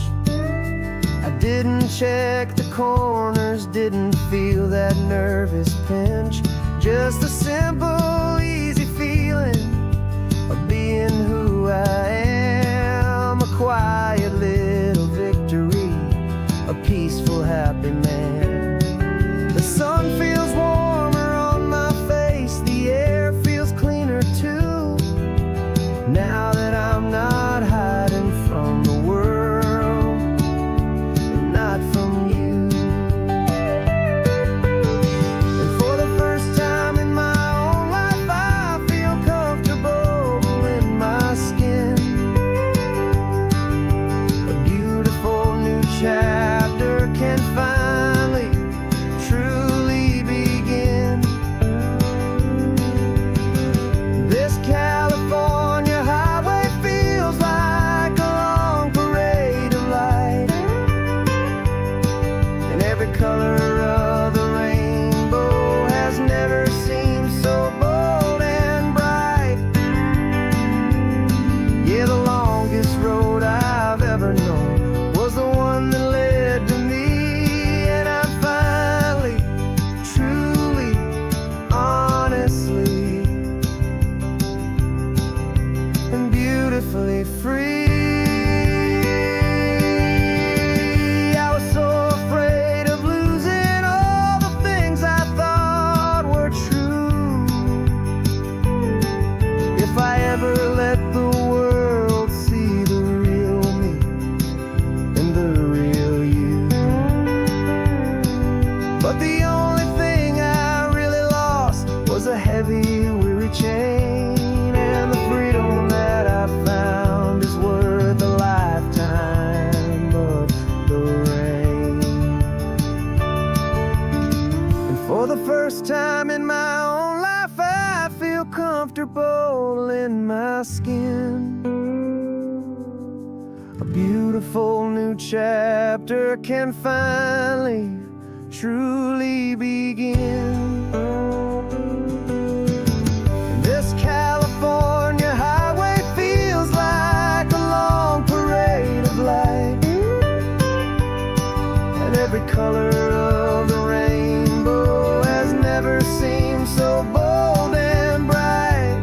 I didn't check the corners, didn't feel that nervous pinch. Just a simple, easy feeling of being who I am. A quiet little victory, a peaceful, happy man. The sun feels warmer on my face, the air feels cleaner too. Now that I'm not hiding from the world, and not from you. And for the first time in my own life, I feel comfortable in my skin. A beautiful new chapter can finally, truly begin. This California highway feels like a long parade of light, and every color of the rainbow has never seemed so bold and bright. Yeah, the longest road I've ever known was the one that led to me, and I'm finally, truly, honestly, and beautifully free. I was so afraid of losing all the things I thought were true. If I ever let the world see the real me and the real you. But the only thing I really lost was a heavy, weary chain, and the freedom that I found is worth a lifetime of the rain. And for the first time in my own life, I feel comfortable in my skin. A beautiful new chapter can finally, truly begin. This California highway feels like a long parade of light, and every color of the rainbow has never seemed so bold and bright.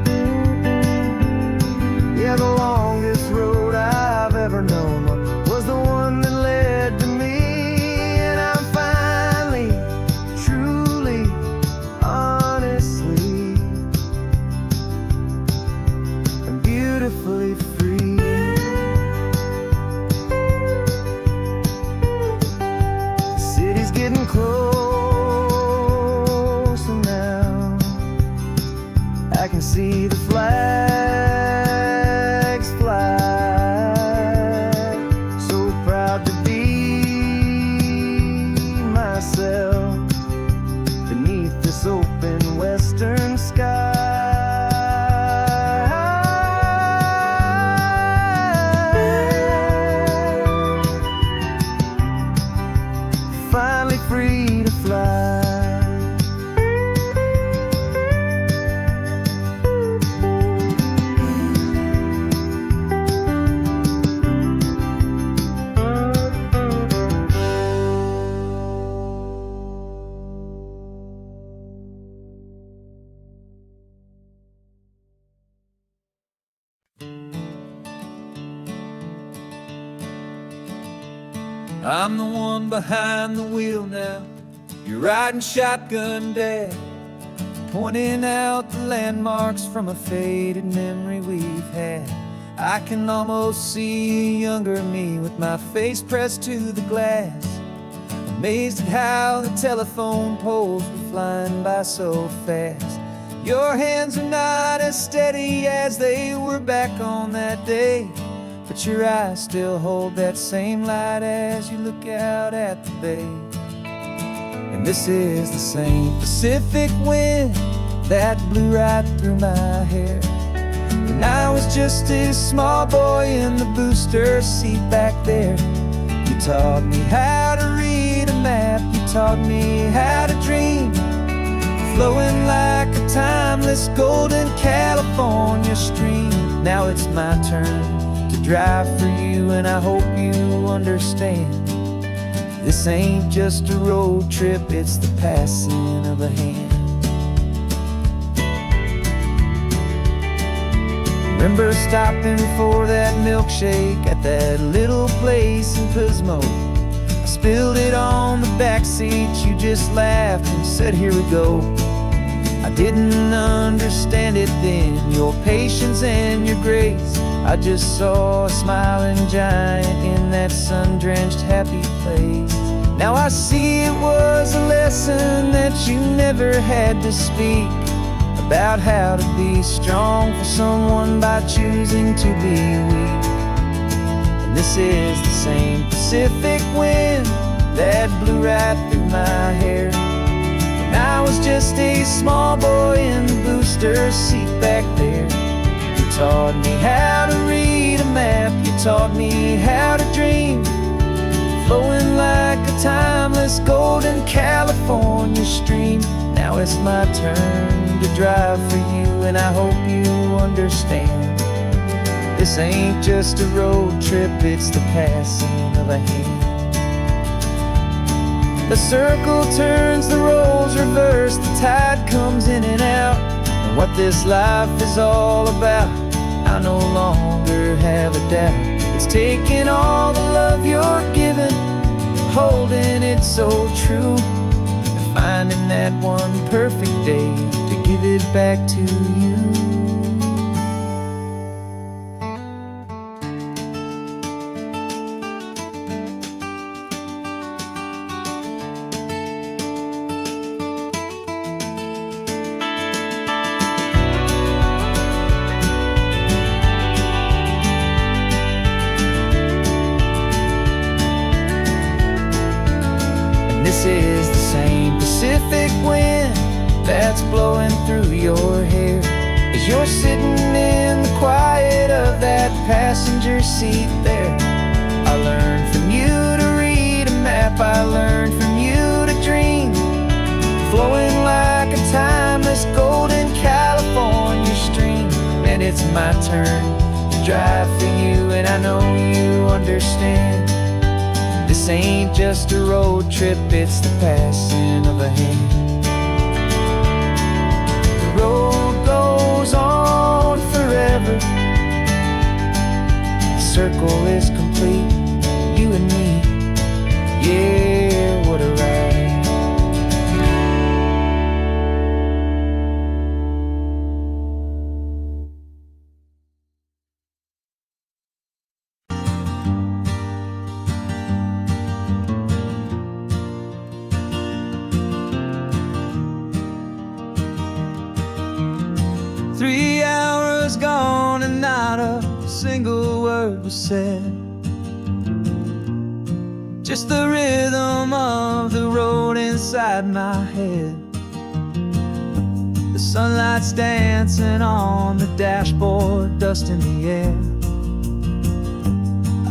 Yeah, the longest road I've ever known was the one that led to me, and I'm finally, truly, honestly, and beautifully free. The city's getting closer now. I can see the flags fly. So proud to be myself beneath this open western sky. Finally free to fly. I'm the one behind the wheel now. You're riding shotgun, Dad, pointing out the landmarks from a faded memory we've had. I can almost see a younger me with my face pressed to the glass, amazed at how the telephone poles were flying by so fast. Your hands are not as steady as they were back on that day, but your eyes still hold that same light as you look out at the bay. And this is the same Pacific wind that blew right through my hair. When I was just a small boy in the booster seat back there, you taught me how to read a map, you taught me how to dream, flowing like a timeless golden California stream. Now it's my turn to drive for you, and I hope you understand. This ain't just a road trip, it's the passing of a hand. Remember stopping for that milkshake at that little place in Pismo? I spilled it on the back seat, you just laughed and said, here we go. I didn't understand it then, your patience and your grace. I just saw a smiling giant in that sun-drenched happy place. Now I see it was a lesson that you never had to speak, about how to be strong for someone by choosing to be weak. And this is the same Pacific wind that blew right through my hair when I was just a small boy in the booster seat back there. You taught me how to read a map, you taught me how to dream, flowing like a timeless golden California stream. Now it's my turn to drive for you, and I hope you understand. This ain't just a road trip, it's the passing of a hand. The circle turns, the roles reverse, the tide comes in and out. And what this life is all about, I no longer have a doubt. It's taking all the love you're giving, holding it so true, and finding that one perfect day to give it back to you. 'This is the same Pacific wind that's blowing through your hair as you're sitting in the quiet of that passenger seat there. I learned from you to read a map, I learned from you to dream, flowing like a timeless golden California stream. And it's my turn to drive for you, and I know you understand. This ain't just a road trip, it's the passing of a hand. The road goes on forever, the circle is complete, you and me, yeah, what a ride. 3 hours gone and not a single word was said. Just the rhythm of the road inside my head. The sunlight's dancing on the dashboard, dust in the air.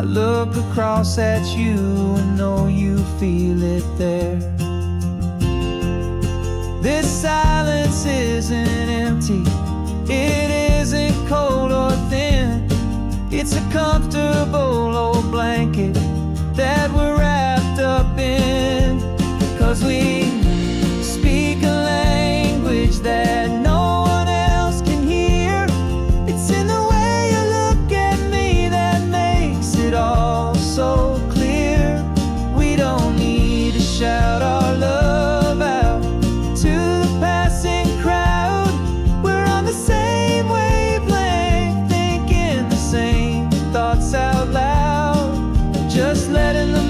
I look across at you and know you feel it there. This silence isn't empty, it isn't cold or thin. It's a comfortable old blanket that we're wrapped up in. 'Cause we speak a language that no one else can hear. It's in the way you look at me that makes it all so clear. We don't need to shout our love out to the passing crowd. We're on the same wavelength, thinking the same thoughts out loud. Just letting the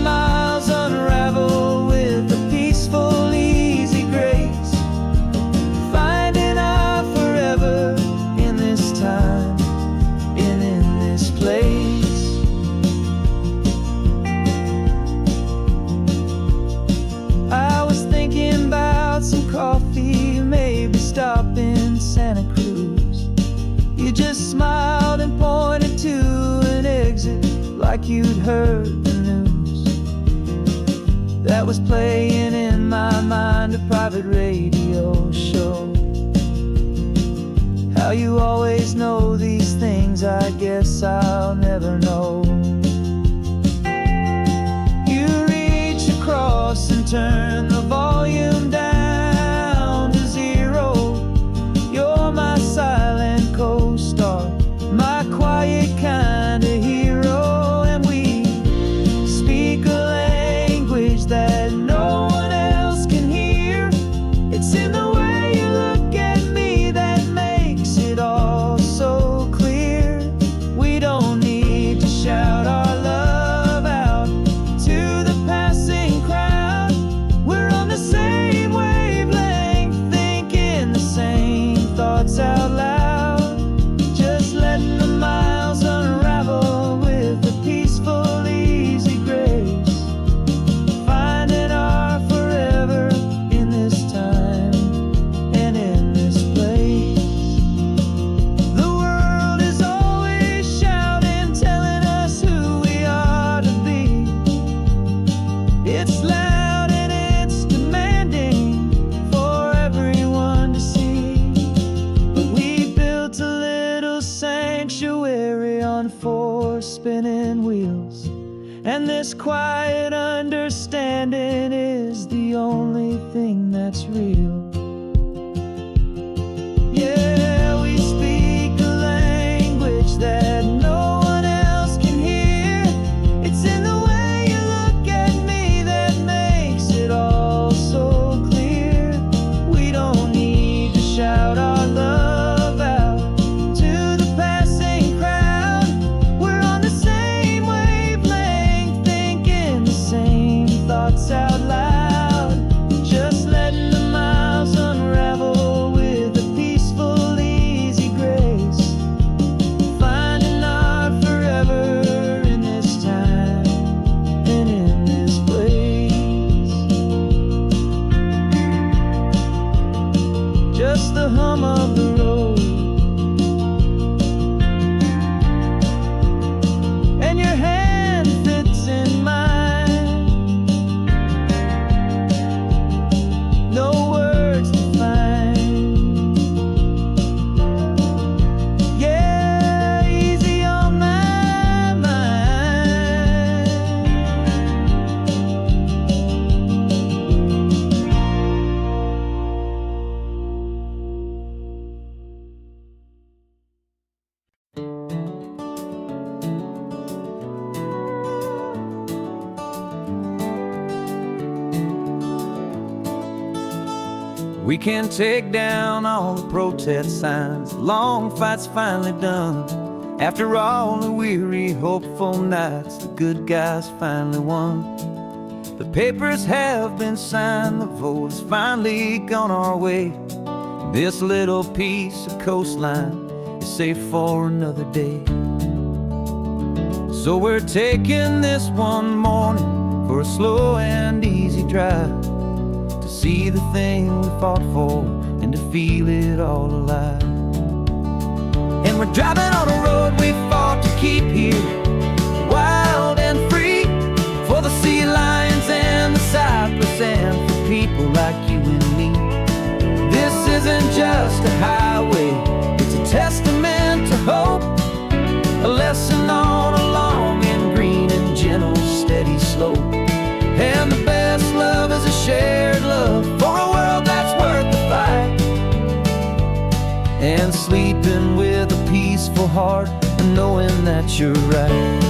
like you'd heard the news that was playing in my mind, a private radio show. How you always know these things, I guess I'll never know. You reach across and turn the volume down to zero. You're my silent co-star, my quiet kind of hero. And we speak a language that no one else can hear. It's in the way you look at me that makes it all so clear. We don't need to shout our love out to the passing crowd. We're on the same wavelength, thinking the same thoughts out loud. Just letting the miles unravel with a peaceful, easy grace. Finding our forever in this time and in this place. The world is always shouting, telling us who we are to be. It's loud and it's demanding for everyone to see. But we built a little sanctuary on 4 spinning wheels, and this quiet understanding is the only thing that's real. Yeah, we speak a language that no one else can hear. It's in the way you look at me that makes it all so clear. We don't need to shout our love out to the passing crowd. We're on the same wavelength, thinking the same thoughts out loud. Just letting the miles unravel with a peaceful, easy grace. Finding our forever in this time and in this place. Just the hum of the road and your hand fits in mine. No words to find. Yeah, easy on my mind. We can take down all the protest signs. Long fight's finally done. After all the weary, hopeful nights, the good guys finally won. The papers have been signed, the vote has finally gone our way. This little piece of coastline is safe for another day. So we're taking this one morning for a slow and easy drive, to see the thing we fought for and to feel it all alive. And we're driving on a road we fought to keep here, wild and free, for the sea lions and the cypress and for people like you and me. This isn't just a highway, it's a testament to hope, a lesson on a long and green and gentle steady slope. And the best love is a shared love for a world that's worth the fight, and sleeping with a peaceful heart and knowing that you're right.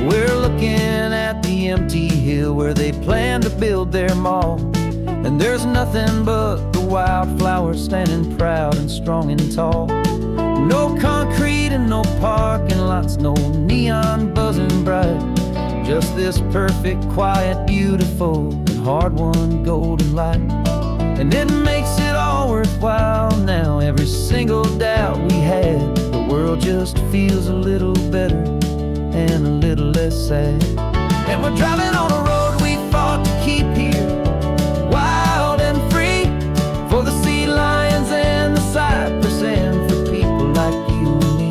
We're looking at the empty hill where they plan to build their mall, and there's nothing but the wildflowers standing proud and strong and tall. No concrete and no parking lots, no neon buzzing bright, just this perfect, quiet, beautiful, and hard-won golden light. And it makes it all worthwhile now. Every single doubt we had, the world just feels a little better and a little less sad. And we're driving on a road we fought to keep here, wild and free, for the sea lions and the cypress and for people like you and me.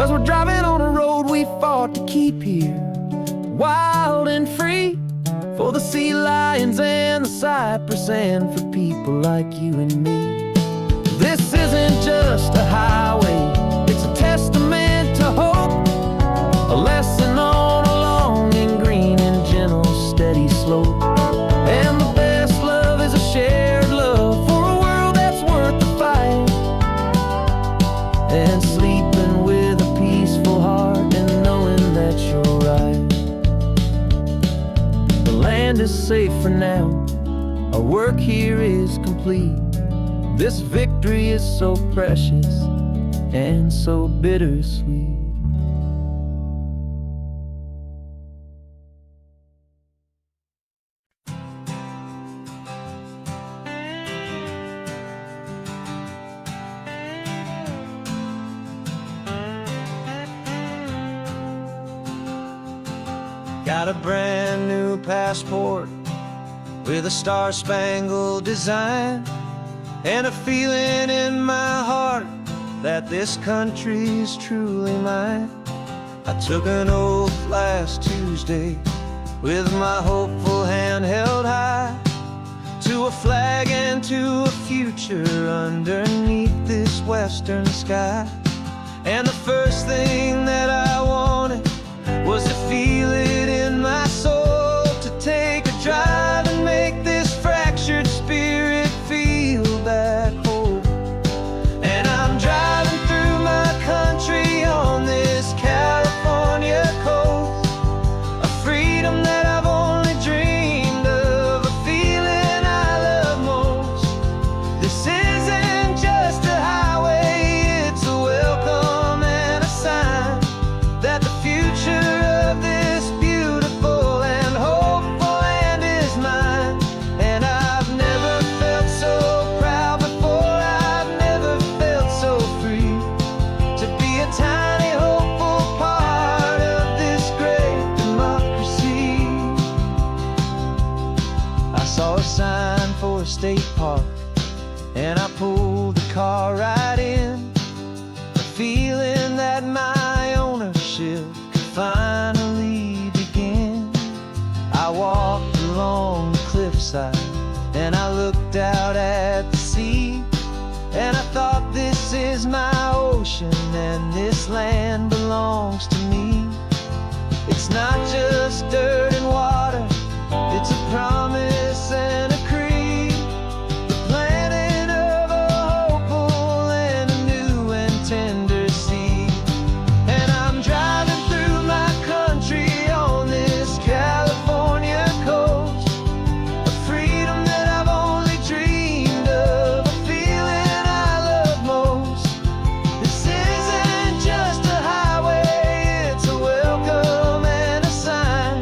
'cause we're driving on a road we fought to keep here, wild and free, for the sea lions and the cypress and for people like you and me. This isn't just a highway, it's a testament to hope, a lesson on a long and green and gentle steady slope. And the best love is a shared love for a world that's worth the fight, and sleeping with a peaceful heart and knowing that you're right. The land is safe for now, our work here is complete. This victory is so precious and so bittersweet. Got a brand new passport with a star-spangled design, and a feeling in my heart that this country's truly mine. I took an oath last Tuesday with my hopeful hand held high, to a flag and to a future underneath this western sky. And the first thing that I wanted was to feel it in my soul, to take a drive and make this fractured spirit feel back home. And I'm driving through my country on this California coast, a freedom that I've only dreamed of, a feeling I love most. This isn't just a highway, it's a welcome and a sign that the future of this beautiful and hopeful land is mine. And I've never felt so proud before, I've never felt so free, to be a tiny hopeful part of this great democracy. I saw a sign for a state park, and I pulled the car right in, the feeling that my ownership could finally begin. I walked along the cliffside and I looked out at the sea, and I thought, this is my ocean and this land belongs to me. It's not just dirt and water, it's a promise and a creed, the planting of a hopeful and a new and tender seed. And I'm driving through my country on this California coast, a freedom that I've only dreamed of, a feeling I love most. This isn't just a highway, it's a welcome and a sign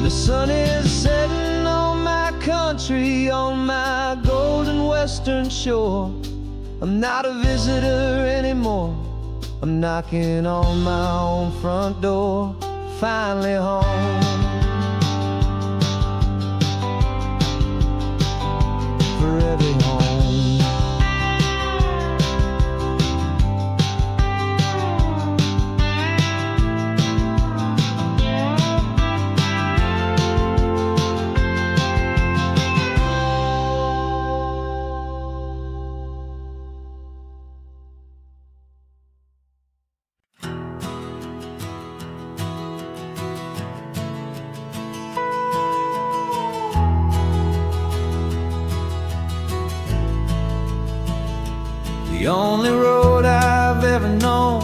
The sun is setting on my country, on my golden western shore. I'm not a visitor anymore. I'm knocking on my own front door. Finally home. For every home. The only road I've ever known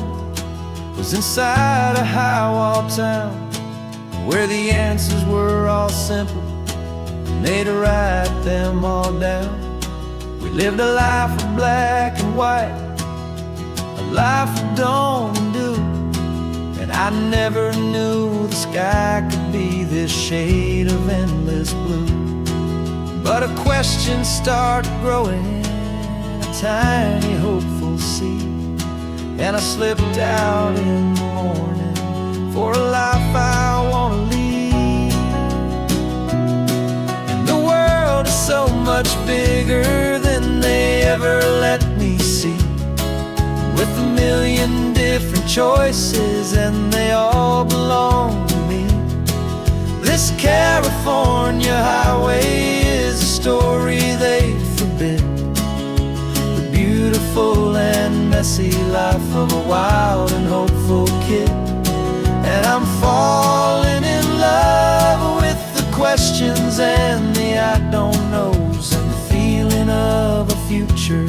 was inside a high-wall town, where the answers were all simple, and they'd write them all down. We lived a life of black and white, a life of dawn and dew, and I never knew the sky could be this shade of endless blue. But a question started growing, tiny hopeful seed, and I slipped out in the morning for a life I want to lead. And the world is so much bigger than they ever let me see, with a million different choices and they all belong to me. This California highway is a story they forbid, beautiful and messy life of a wild and hopeful kid. And I'm falling in love with the questions and the I don't knows, and the feeling of a future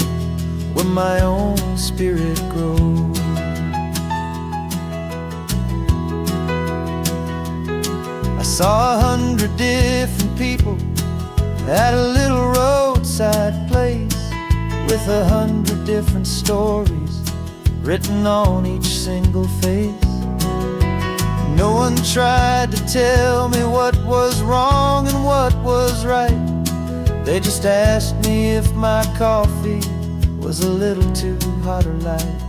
where my own spirit grows. I saw 100 different people at a little roadside place, with 100 different stories written on each single face. No one tried to tell me what was wrong and what was right. They just asked me if my coffee was a little too hot or light.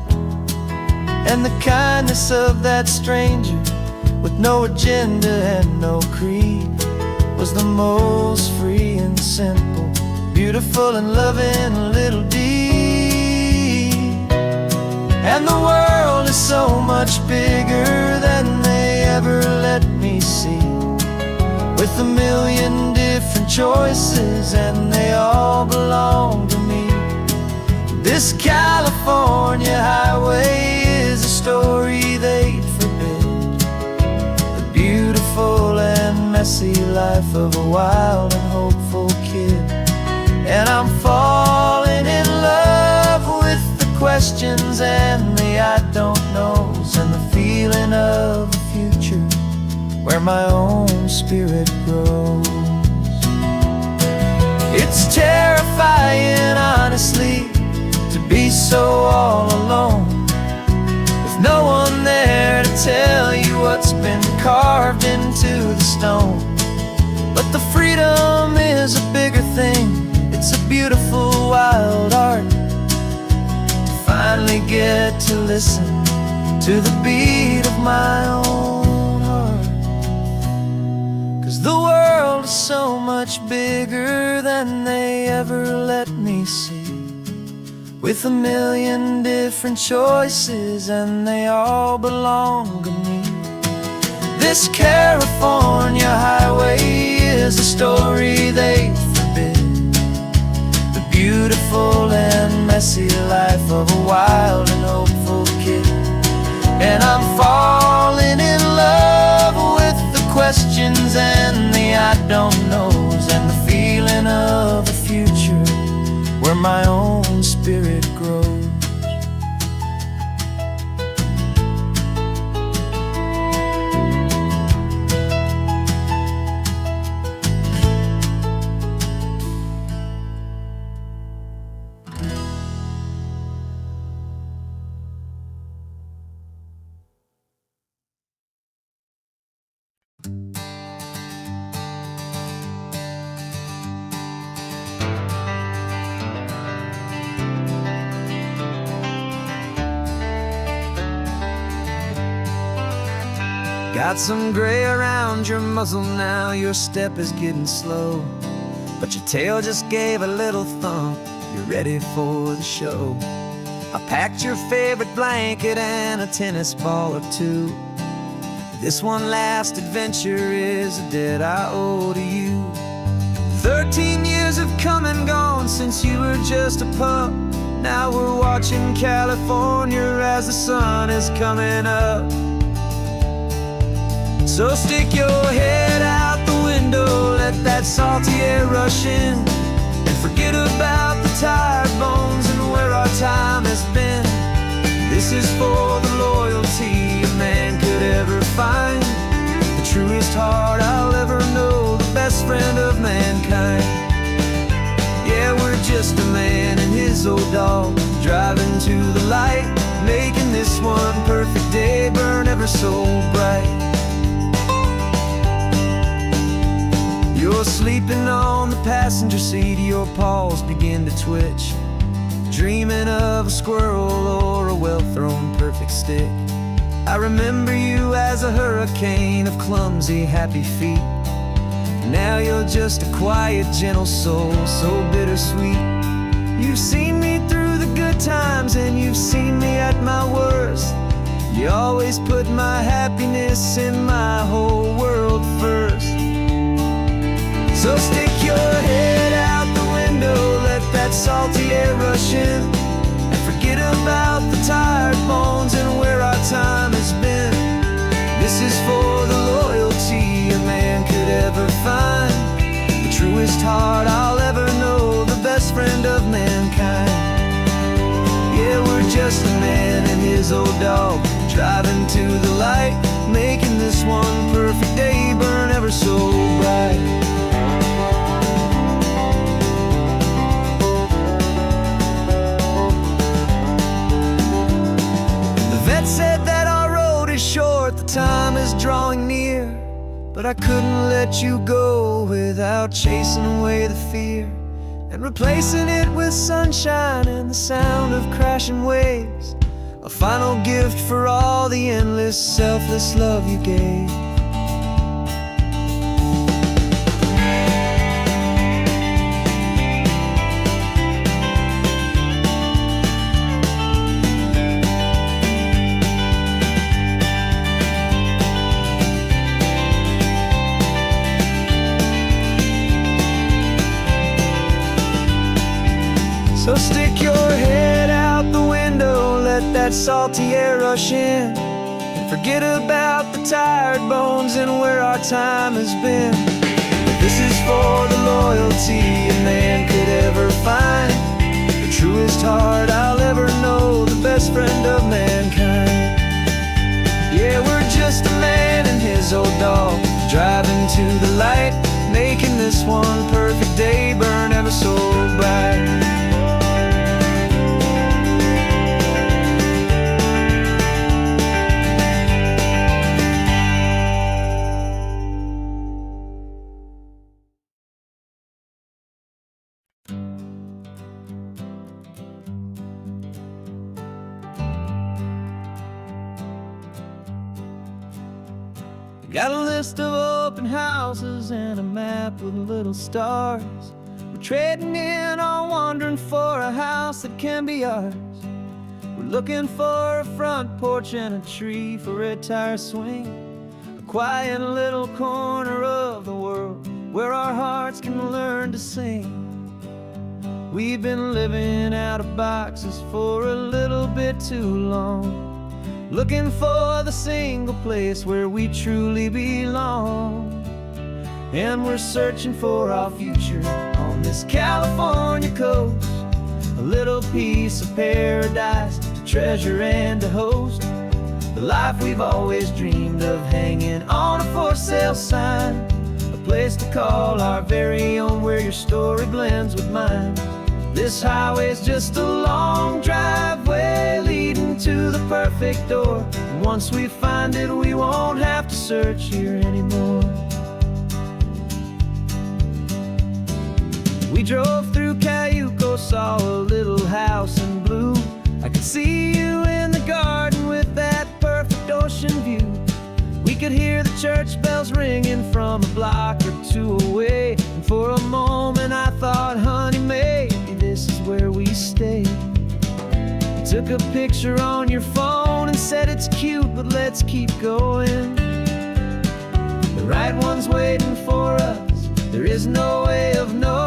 And the kindness of that stranger, with no agenda and no creed, was the most free and simple, beautiful and loving little deed. And the world is so much bigger than they ever let me see, with a million different choices and they all belong to me. This California highway is a story they'd forbid, the beautiful and messy life of a wild and hopeful kid. And I'm falling in love with the questions and the I don't knows, and the feeling of a future where my own spirit grows. It's terrifying, honestly, to be so all alone, with no one there to tell you what's been carved into the stone. But the freedom is a bigger thing. It's a beautiful wild art to finally get to listen to the beat of my own heart. 'Cause the world is so much bigger than they ever let me see, with a million different choices and they all belong to me. This California highway is a story they forbid, beautiful and messy life of a wild and hopeful kid. And I'm falling in love with the questions and the I don't knows, and the feeling of a future where my own spirit grows. Got some gray around your muzzle now, your step is getting slow, but your tail just gave a little thump, you're ready for the show. I packed your favorite blanket and a tennis ball or two. This one last adventure is a debt I owe to you. 13 years have come and gone since you were just a pup. Now we're watching California as the sun is coming up. So stick your head out the window, let that salty air rush in, and forget about the tired bones and where our time has been. This is for the loyalty a man could ever find, the truest heart I'll ever know, the best friend of mankind. Yeah, we're just a man and his old dog, driving to the light, making this one perfect day burn ever so bright. You're sleeping on the passenger seat, your paws begin to twitch, dreaming of a squirrel or a well-thrown perfect stick. I remember you as a hurricane of clumsy, happy feet. Now you're just a quiet, gentle soul, so bittersweet. You've seen me through the good times and you've seen me at my worst. You always put my happiness in my whole world first. So stick your head out the window, let that salty air rush in, and forget about the tired bones and where our time has been. This is for the loyalty a man could ever find, the truest heart I'll ever know, the best friend of mankind. Yeah, we're just a man and his old dog, driving to the light, making this one perfect day burn ever so bright. Said that our road is short, the time is drawing near, but I couldn't let you go without chasing away the fear and replacing it with sunshine and the sound of crashing waves, a final gift for all the endless, selfless love you gave. So stick your head out the window, let that salty air rush in, and forget about the tired bones and where our time has been. This is for the loyalty a man could ever find, the truest heart I'll ever know, the best friend of mankind. Yeah, we're just a man and his old dog, driving to the light, making this one perfect day burn ever so bright. Got a list of open houses and a map with little stars. We're trading in or wandering for a house that can be ours. We're looking for a front porch and a tree for a tire swing, a quiet little corner of the world where our hearts can learn to sing. We've been living out of boxes for a little bit too long, looking for the single place where we truly belong. And we're searching for our future on this California coast, a little piece of paradise to treasure and to host, the life we've always dreamed of, hanging on a for sale sign, a place to call our very own where your story blends with mine. This highway's just a long driveway leading to the perfect door. And once we find it, we won't have to search here anymore. We drove through Cayuco, saw a little house in blue. I could see you in the garden with that perfect ocean view. We could hear the church bells ringing from a block or two away. And for a moment I thought, honey, maybe this is where we stay. You took a picture on your phone and said it's cute, but let's keep going. The right one's waiting for us, there is no way of knowing,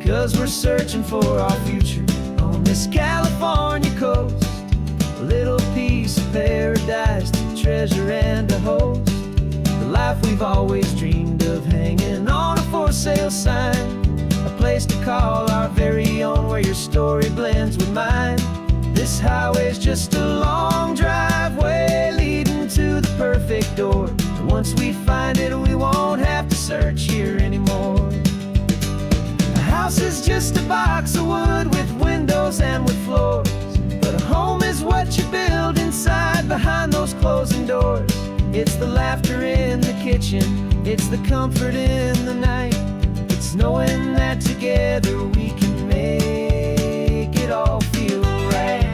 'cause we're searching for our future on this California coast. A little piece of paradise to treasure and to host. The life we've always dreamed of, hanging on a for sale sign. A place to call our very own, where your story blends with mine. This highway's just a long driveway leading to the perfect door. And once we find it, we won't have to search here anymore. A house is just a box of wood with windows and with floors. But a home is what you build inside behind those closing doors. It's the laughter in the kitchen, it's the comfort in the night. It's knowing that together we can make it all feel right.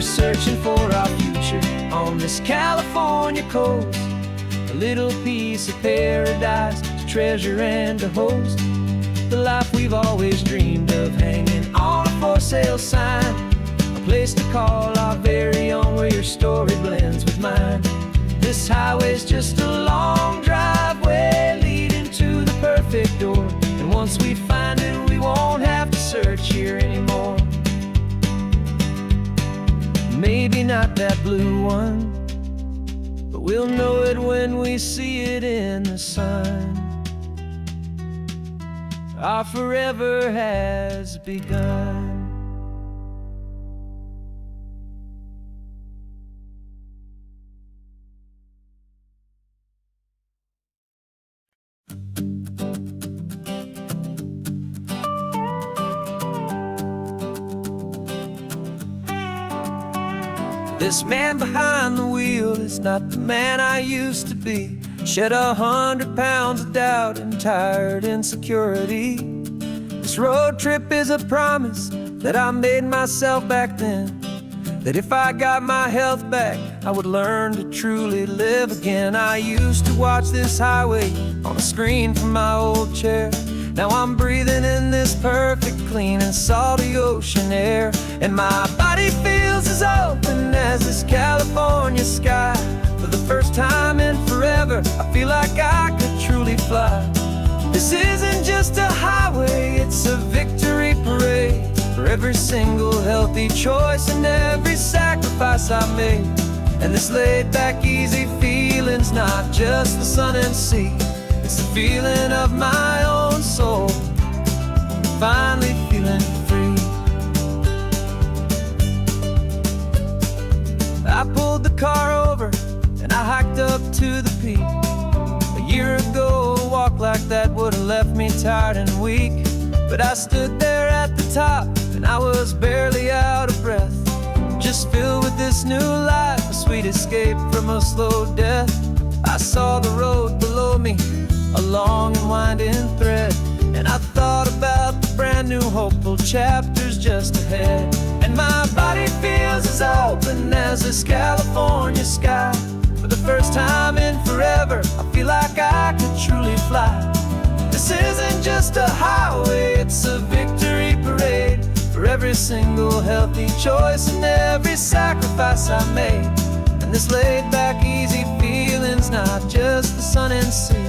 Searching for our future on this California coast. A little piece of paradise to treasure and to host. The life we've always dreamed of, hanging on a for sale sign. A place to call our very own, where your story blends with mine. This highway's just a long driveway leading to the perfect door. And once we find it, we won't have to search here anymore. Maybe not that blue one, but we'll know it when we see it in the sun. Our forever has begun. This man behind the wheel is not the man I used to be. Shed 100 pounds of doubt and tired insecurity. This road trip is a promise that I made myself back then, that if I got my health back, I would learn to truly live again. I used to watch this highway on a screen from my old chair. Now I'm breathing in this perfect, clean and salty ocean air. And my body feels as open as this California sky. For the first time in forever, I feel like I could truly fly. This isn't just a highway, it's a victory parade. For every single healthy choice and every sacrifice I made. And this laid back, easy feeling's not just the sun and sea. It's the feeling of my own soul, finally feeling free. I pulled the car over and I hiked up to the peak. A year ago, a walk like that would have left me tired and weak. But I stood there at the top and I was barely out of breath, just filled with this new life, a sweet escape from a slow death. I saw the road below me, a long and winding thread, and I thought about the brand new hopeful chapters just ahead. And my body feels as open as this California sky. For the first time in forever, I feel like I could truly fly. This isn't just a highway, it's a victory parade. For every single healthy choice and every sacrifice I made. And this laid back, easy feeling's not just the sun and sea.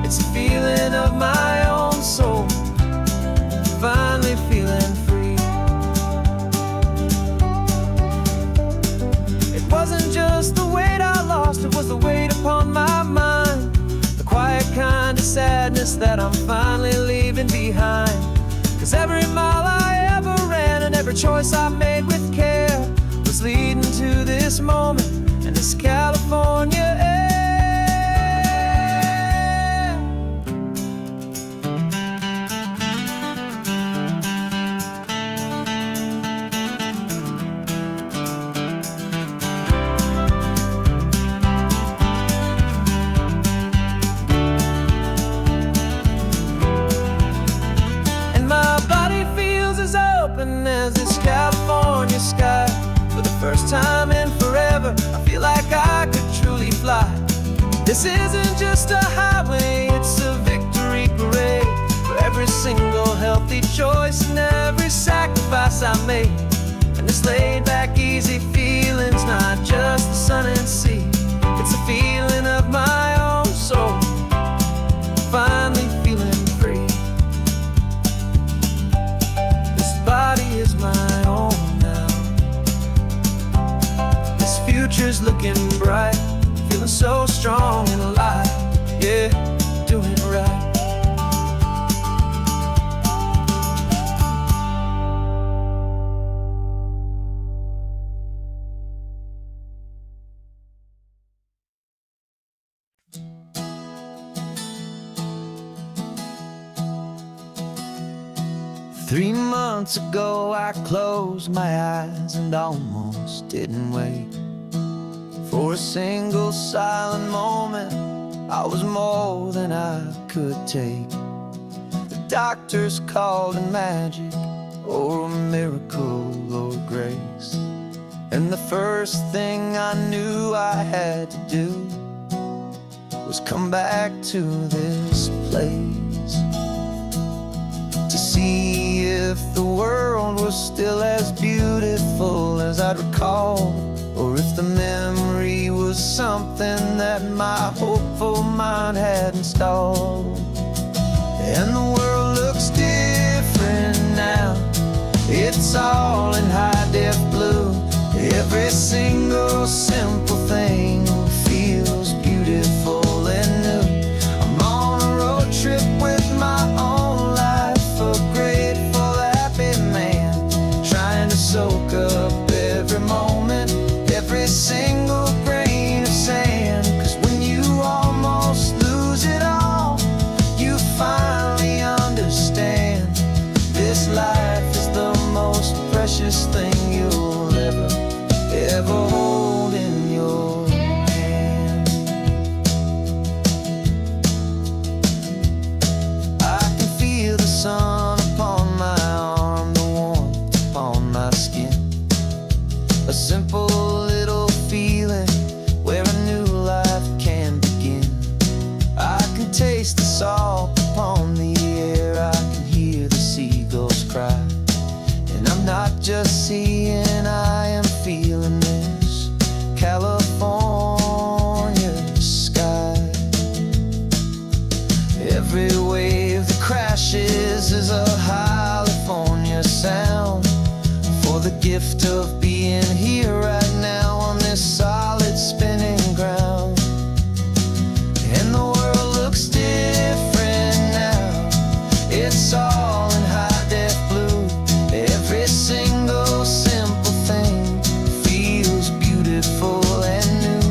It's a feeling of my own soul, finally feeling free. It wasn't just the weight I lost, it was the weight upon my mind. The quiet kind of sadness that I'm finally leaving behind. 'Cause every mile I ever ran and every choice I made with care was leading to this moment and this California air. first time in forever, I feel like I could truly fly. This isn't just a highway, it's a victory parade for every single healthy choice and every sacrifice I made. And this laid back, easy feeling's not just the sun and sea, it's a feeling of my own soul, finally feeling free. This body is my own now. This future's looking bright, feeling so strong and alive. Yeah, doing it right. 3 months ago I closed my eyes and almost didn't wake. For a single silent moment, I was more than I could take. The doctors called it magic, or a miracle, or grace. And the first thing I knew I had to do was come back to this place, to see if the world was still as beautiful as I'd recall, or if the memory was something that my hopeful mind had installed. And the world looks different now, it's all in high-def blue. Every single simple thing feels beautiful and new. I'm on a road trip with my own life, a grateful, happy man, trying to soak up every moment, every single grain of sand. 'Cause when you almost lose it all, you finally understand this life is the most precious thing you'll ever hold in your hand. I can feel the sun upon my arm, the warmth upon my skin, a simple little feeling where a new life can begin. I can taste the salt upon the air, I can hear the seagulls cry, and I'm not just seeing, I am feeling this California sky. Every wave that crashes is a California sound, for the gift of being here right now on this solid spinning ground. And the world looks different now, it's all in high-def blue. Every single simple thing feels beautiful and new.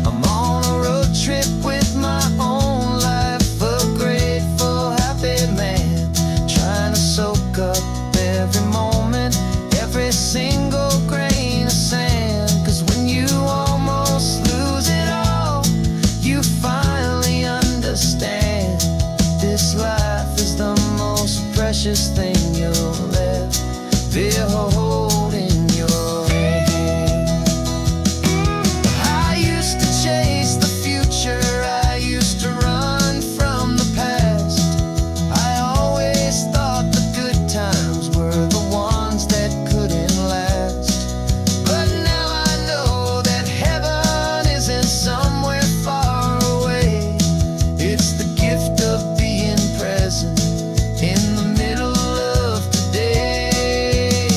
I'm on a road trip with my own life, a grateful, happy man, trying to soak up every moment, every single grain of sand. 'Cause when you almost lose it all, you finally understand this life is the most precious thing you'll ever hold in your hand. I used to chase the future, I used to run from the past. I always thought the good times were the ones that couldn't last. But now I know that heaven isn't somewhere far away. It's the gift of being present in the middle of today.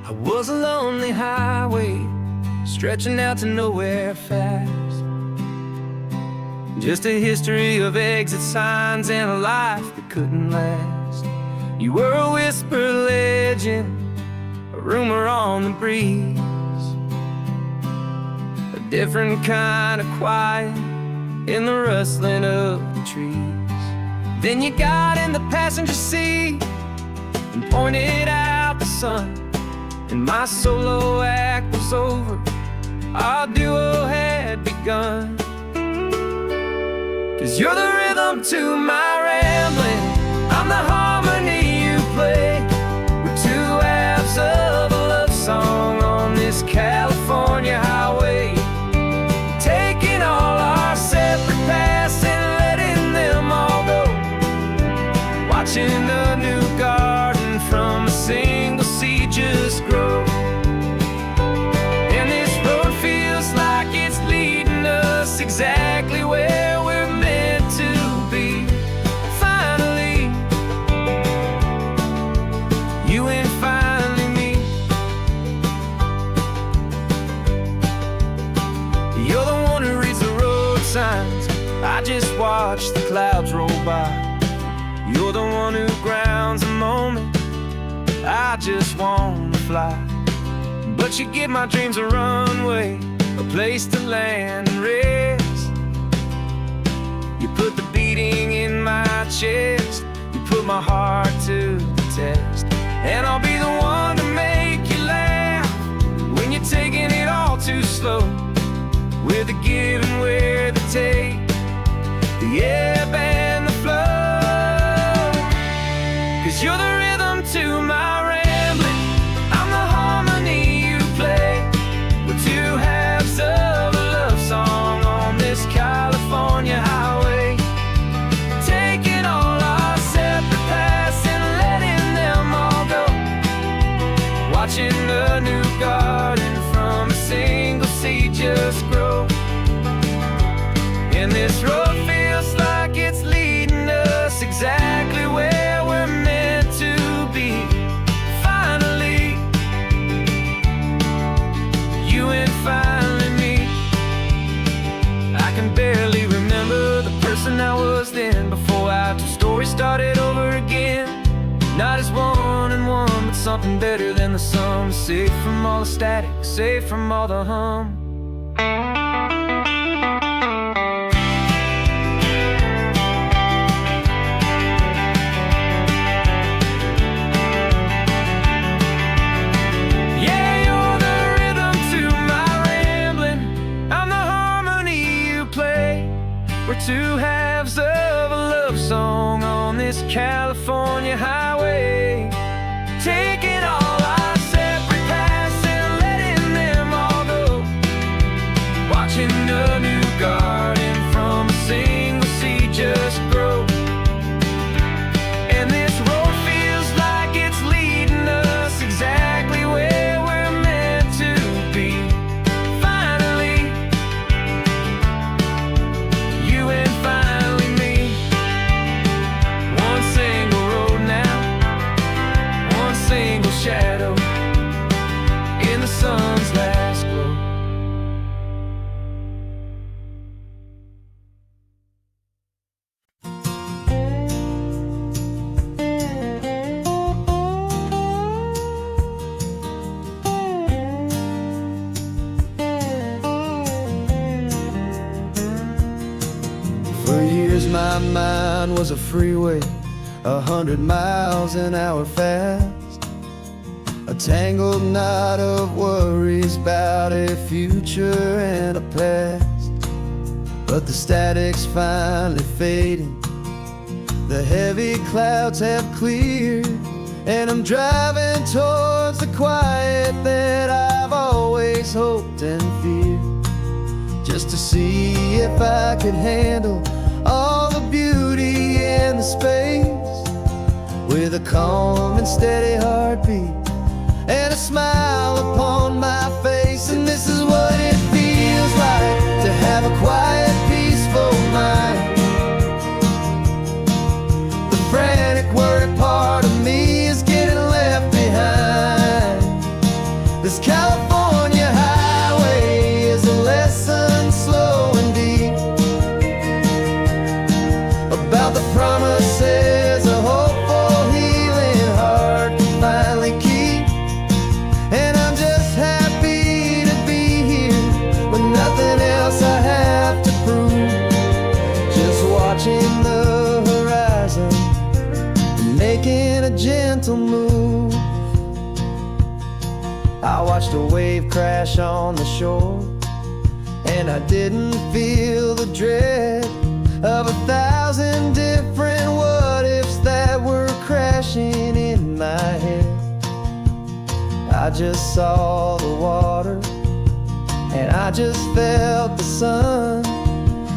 I was a lonely highway stretching out to nowhere fast. Just a history of exit signs and a life that couldn't last. You were a whisper legend, a rumor on the breeze, a different kind of quiet in the rustling of the trees. Then you got in the passenger seat and pointed out the sun, and my solo act was over, our duo had begun. 'Cause you're the rhythm to my rambling, I'm the harmony you play. We're two halves of a love song on this California highway, taking all our separate paths and letting them all go, watching a new garden from a single seed just grow. And this road feels like it's leading us exactly where we're meant to be. Finally, you and finally me. You're the one who reads the road signs, I just watch the clouds roll by. You're the one who grounds the moment, I just wanna fly. But you give my dreams a runway, a place to land and rest. You put the beating in my chest, you put my heart to the test. And I'll be the one to make you laugh when you're taking it all too slow. We're the give and we're the take, the ebb and the flow. 'Cause you're the rhythm to my rambling, I'm the harmony you play. We're two halves of a love song on this California highway, taking all our separate paths and letting them all go, watching a new garden from a single seed just grow. And this road feels like it's leading us exactly where we're meant to be. Finally, you and finally me. I can barely remember the person I was then, before our two stories started over again. Not as one and one, but something better than the sum. Safe from all the static, safe from all the hum. Yeah, you're the rhythm to my rambling, I'm the harmony you play. We're two halves of a love song on this California highway, taking all our separate paths and letting them all go, watching a new garden from a single seed just grow. And this road feels like it's leading us exactly where we're meant to be. Finally, you and finally me. One single road now, one single shadow in the sun's last glow. For years my mind was a freeway, 100 miles an hour fast, a tangled knot of worries about a future and a past. But the static's finally fading, the heavy clouds have cleared, and I'm driving towards the quiet that I've always hoped and feared, just to see if I could handle all the beauty and the space, with a calm and steady heartbeat and a smile upon my face. And this is what it feels like to have a quiet, peaceful mind. The frantic, worried part of me is getting left behind. watched a wave crash on the shore, and I didn't feel the dread of 1,000 different what-ifs that were crashing in my head. I just saw the water, and I just felt the sun.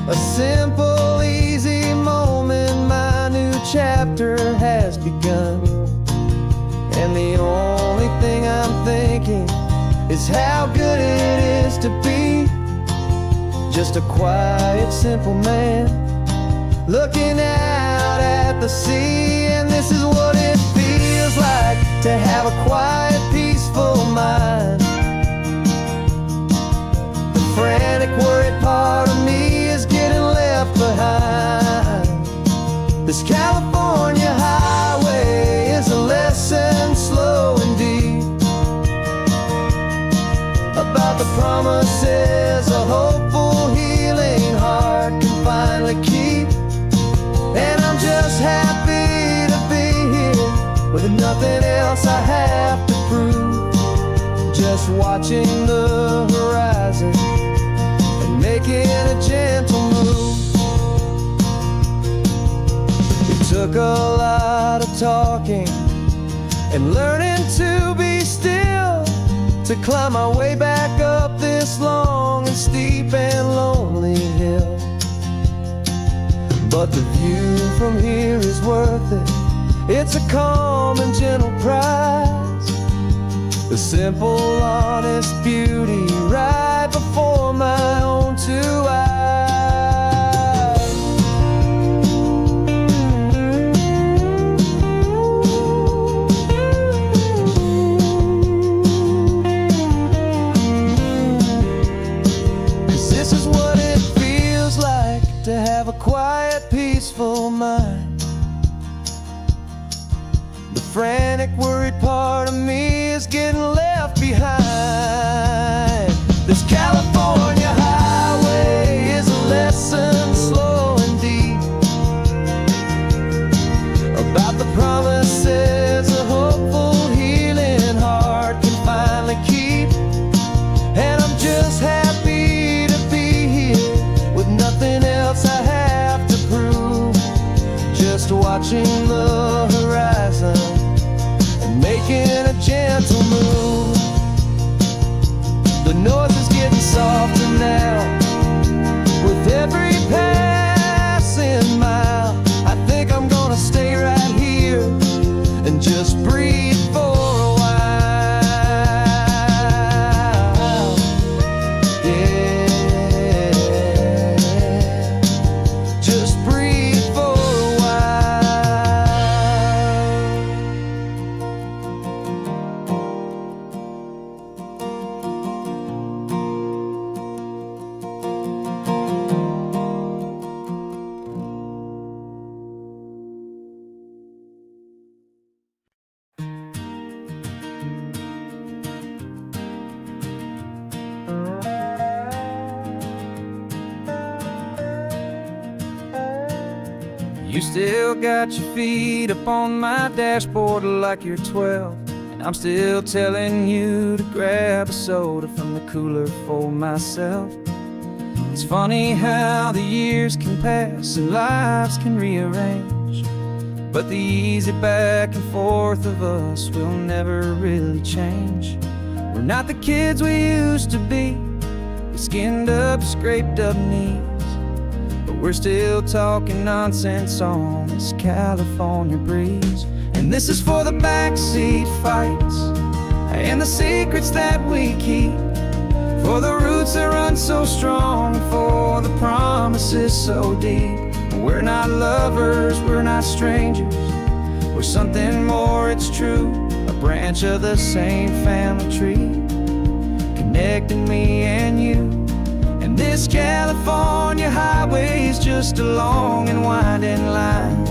A simple, easy moment, my new chapter has begun. And the only thing I'm thinking is how good it is to be just a quiet, simple man looking out at the sea. And this is what it feels like to have a quiet, peaceful mind. The frantic, worried part of me is getting left behind. This California highway is a lesson slow and deep about the promises a hopeful, healing heart can finally keep. And I'm just happy to be here with nothing else I have to prove, just watching the horizon and making a gentle move. It took a lot of talking and learning to be still to climb my way back up this long and steep and lonely hill. But the view from here is worth it. It's a calm and gentle prize, the simple, honest beauty right before my own two eyes. This is what it feels like to have a quiet, peaceful mind. The frantic, worried part of me is getting left behind. This California highway is a lesson slow and deep about the promises a hopeful, healing heart can finally keep. And I'm just happy to be here with nothing else I have to prove, just watching the horizon and making a gentle move. The noise is getting softer now with every passing mile. I think I'm gonna stay right here and just breathe for a while. Yeah, just breathe for a You still got your feet up on my dashboard like you're 12, and I'm still telling you to grab a soda from the cooler for myself. It's funny how the years can pass and lives can rearrange, but the easy back and forth of us will never really change. We're not the kids we used to be, with skinned up, scraped up knees, but we're still talking nonsense on this California breeze. And this is for the backseat fights and the secrets that we keep, for the roots that run so strong, for the promises so deep. We're not lovers, we're not strangers, we're something more, it's true. A branch of the same family tree, connecting me and you. And this California highway is just a long and winding line,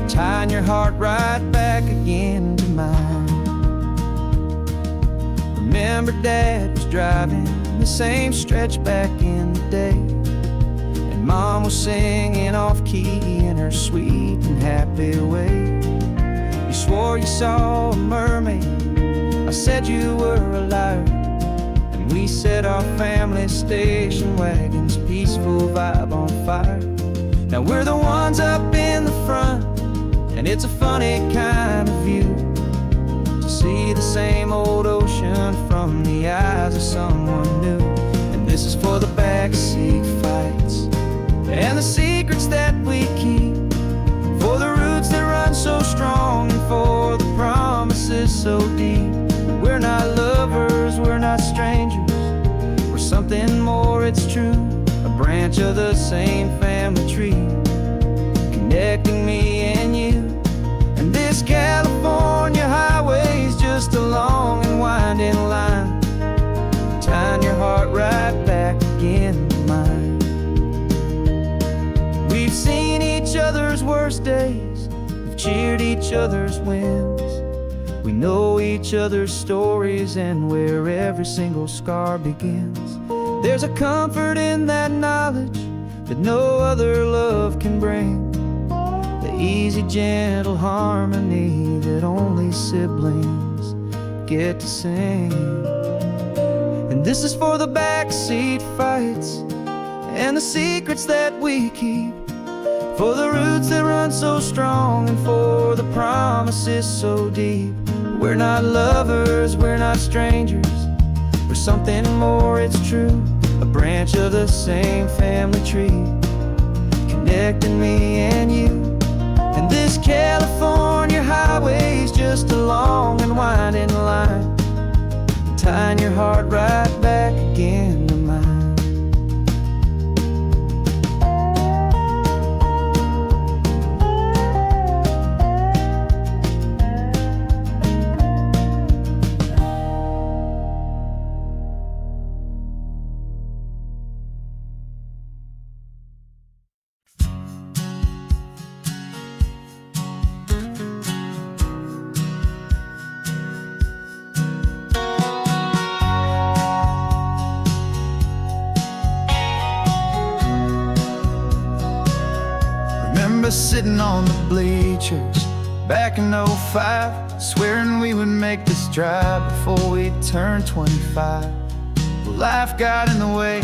tying your heart right back again to mine. Remember Dad was driving the same stretch back in the day, and Mom was singing off-key in her sweet and happy way. You swore you saw a mermaid, I said you were a liar, and we set our family station wagons, peaceful vibe on fire. Now we're the ones up in the front, and it's a funny kind of view to see the same old ocean from the eyes of someone new. And this is for the backseat fights and the secrets that we keep, for the roots that run so strong and for the promises so deep. We're not lovers, we're not strangers, we're something more, it's true. A branch of the same family tree, connecting me and you. And this California highway's just a long and winding line, tying your heart right back again to mine. We've seen each other's worst days, we've cheered each other's wins. We know each other's stories and where every single scar begins. There's a comfort in that knowledge that no other love can bring, the easy, gentle harmony that only siblings get to sing. And this is for the backseat fights and the secrets that we keep, for the roots that run so strong and for the promises so deep. We're not lovers, we're not strangers, we're something more, it's true. A branch of the same family tree, connecting me and you. And this California highway's just a long and winding line, tying your heart right back again to mine. Remember sitting on the bleachers back in '05, swearing we would make this drive before we turned 25. Well, life got in the way,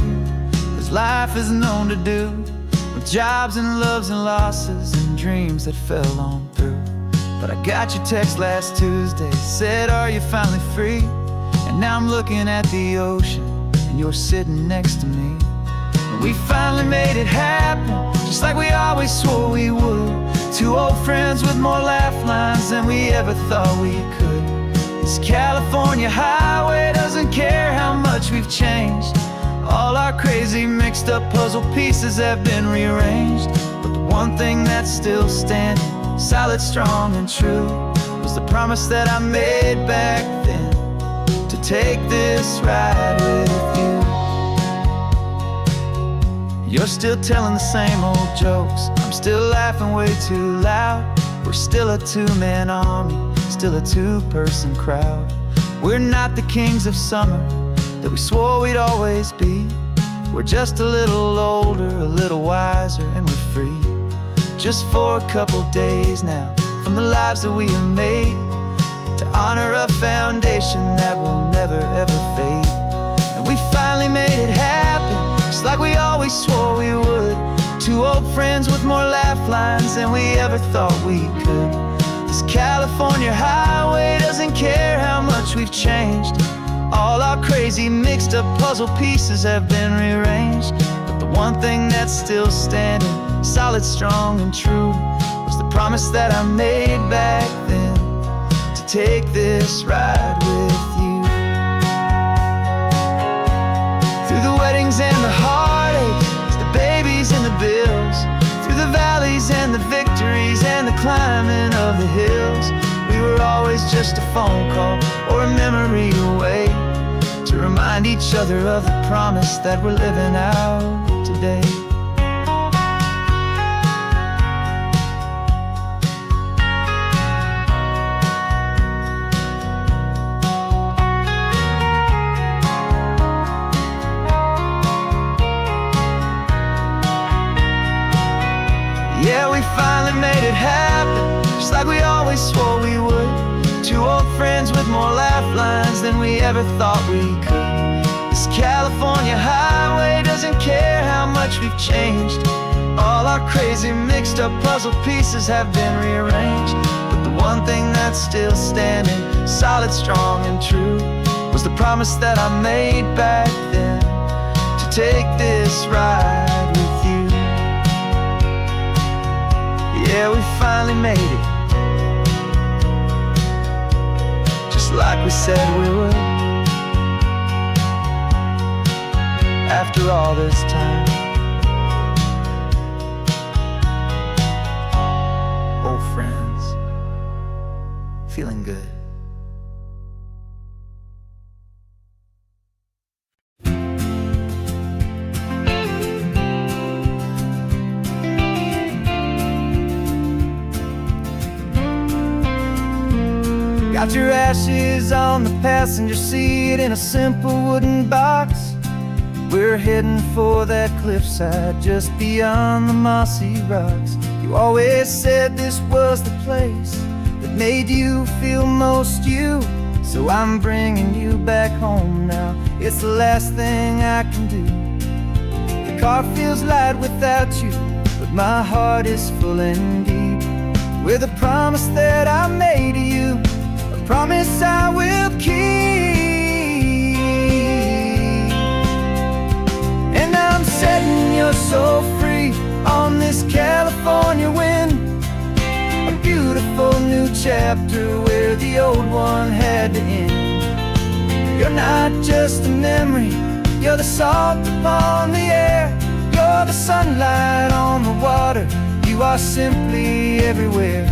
as life is known to do, with jobs and loves and losses and dreams that fell on through. But I got your text last Tuesday, said, are you finally free? And now I'm looking at the ocean, and you're sitting next to me. And we finally made it happen, just like we always swore we would. Two old friends with more laugh lines than we ever thought we could. This California highway doesn't care how much we've changed. All our crazy mixed up puzzle pieces have been rearranged, but the one thing that's still standing, solid, strong and true, was the promise that I made back then, to take this ride with you. You're still telling the same old jokes, I'm still laughing way too loud. We're still a two-man army, still a two-person crowd. We're not the kings of summer that we swore we'd always be. We're just a little older, a little wiser, and we're free. Just for a couple days now, from the lives that we have made, to honor a foundation that will never ever fade. And we finally made it happen, just like we always swore we would. Two old friends with more laugh lines than we ever thought we could. This California highway doesn't care how much we've changed. All our crazy mixed up puzzle pieces have been rearranged, but the one thing that's still standing, solid, strong and true, was the promise that I made back then, to take this ride with you. Through the weddings and the heartaches, the babies and the bills, through the valleys and the victories and the climbing of the hills, we were always just a phone call or a memory away, to remind each other of the promise that we're living out today. Yeah, we finally made it happen, just like we always swore we would. Two old friends with more laugh lines than we ever thought we could. This California highway doesn't care how much we've changed. All our crazy mixed up puzzle pieces have been rearranged, but the one thing that's still standing, solid, strong, and true, was the promise that I made back then, to take this ride with you. Yeah, we finally made it, just like we said we would. After all this time, old friends, feeling good. Got your ashes on the passenger seat in a simple wooden box. We're heading for that cliffside just beyond the mossy rocks. You always said this was the place that made you feel most you, so I'm bringing you back home now. It's the last thing I can do. The car feels light without you, but my heart is full and deep with a promise that I made to you, a promise I will keep. And I'm setting you so free on this California wind, a beautiful new chapter where the old one had to end. You're not just a memory, you're the salt upon the air, you're the sunlight on the water, you are simply everywhere.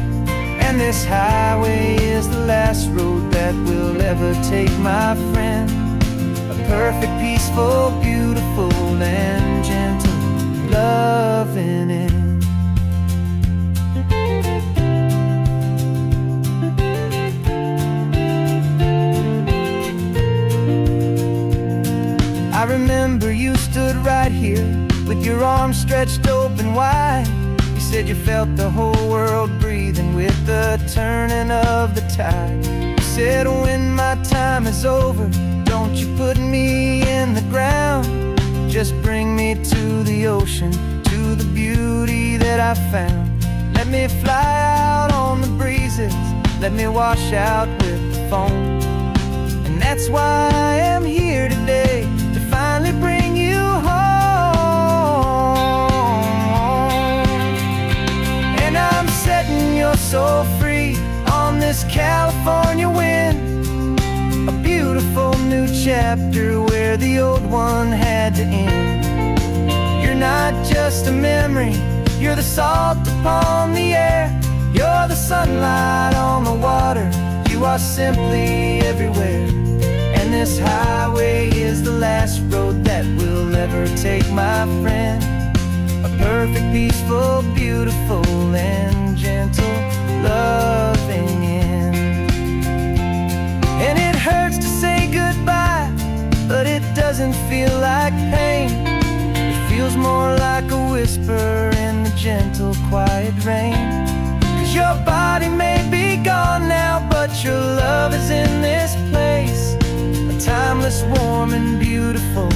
And this highway is the last road that we'll ever take, my friend. A perfect, peaceful, beautiful, and gentle, loving end. I remember you stood right here with your arms stretched open wide. You said you felt the whole world breathing with the turning of the tide. You said when my time is over, don't you put me in the ground, just bring me to the ocean, to the beauty that I found. Let me fly out on the breezes, let me wash out with the foam. And that's why I am here today, to finally bring you home. And I'm setting you so free on this California wind, a beautiful new chapter where the old one had to end. You're not just a memory, you're the salt upon the air, you're the sunlight on the water, you are simply everywhere. And this highway is the last road that we'll ever take, my friend. A perfect, peaceful, beautiful, and gentle, loving end. And it hurts to say goodbye, but it doesn't feel like pain. It feels more like a whisper in the gentle, quiet rain. 'Cause your body may be gone now, but your love is in this place, a timeless, warm, and beautiful,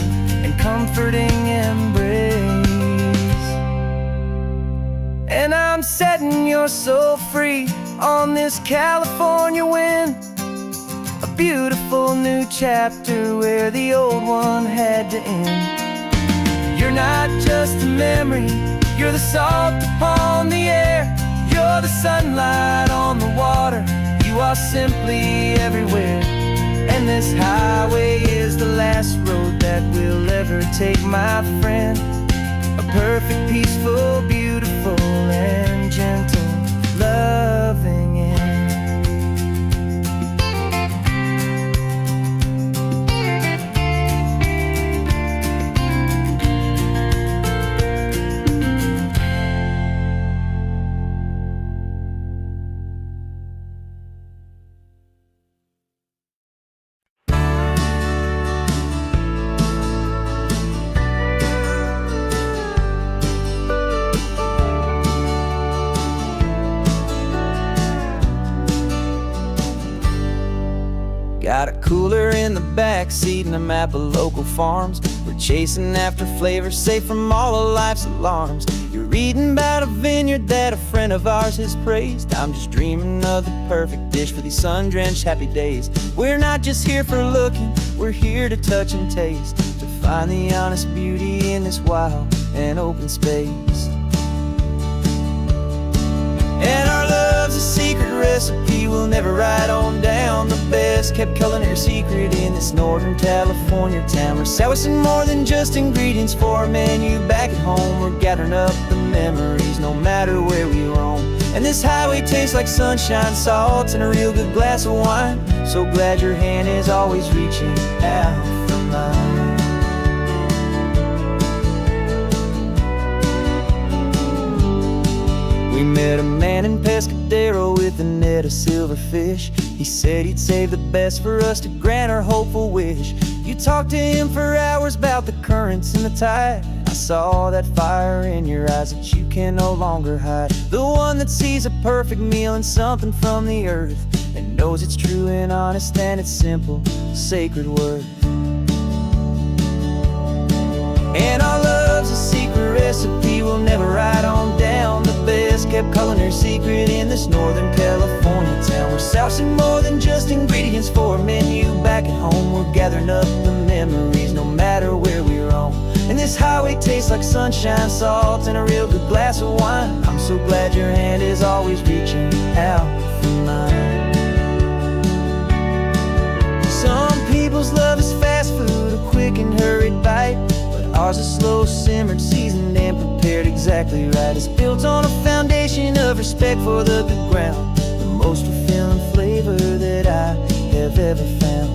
and comforting embrace. And I'm setting your soul free on this California wind, a beautiful new chapter where the old one had to end. You're not just a memory, you're the salt upon the air, you're the sunlight on the water, you are simply everywhere. And this highway is the last road that we'll ever take, my friend. A perfect, peaceful, beautiful, and gentle, loving end. cooler in the back seat and a map of local farms. We're chasing after flavors safe from all of life's alarms. You're reading about a vineyard that a friend of ours has praised. I'm just dreaming of the perfect dish for these sun-drenched happy days. We're not just here for looking, we're here to touch and taste, to find the honest beauty in this wild and open space. And our love's a secret recipe we'll never write on down. The best kept culinary secret in this Northern California town. We're selling more than just ingredients for a menu back at home. We're gathering up the memories no matter where we roam. And this highway tastes like sunshine, salt, and a real good glass of wine. So glad your hand is always reaching out for mine. We met a man in Pescadero with a net of silverfish. He said he'd save the best for us to grant our hopeful wish. You talked to him for hours about the currents and the tide. I saw that fire in your eyes that you can no longer hide. The one that sees a perfect meal in something from the earth, and knows it's true and honest and it's simple, sacred worth. And our love's a secret recipe we'll never write on down. The best kept culinary secret in this Northern California town. We're sourcing more than just ingredients for a menu back at home. We're gathering up the memories no matter where we roam. And this highway tastes like sunshine, salt, and a real good glass of wine. I'm so glad your hand is always reaching out for mine. Some people's love is fast food, a quick and hurried bite. Ours is slow simmered, seasoned, and prepared exactly right. It's built on a foundation of respect for the good ground, the most fulfilling flavor that I have ever found.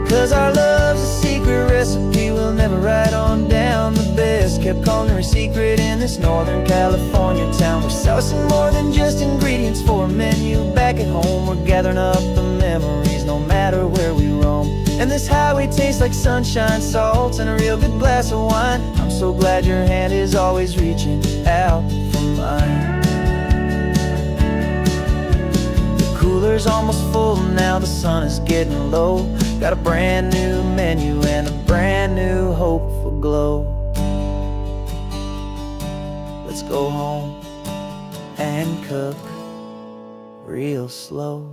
'Cause our love's a secret recipe we'll never write on down. The best kept culinary secret in this Northern California town. We're sourcing more than just ingredients for a menu back at home. We're gathering up the memories no matter where we roam. And this highway tastes like sunshine, salt, and a real good glass of wine. I'm so glad your hand is always reaching out for mine. The cooler's almost full now, the sun is getting low. Got a brand new menu and a brand new hopeful glow. Let's go home and cook real slow.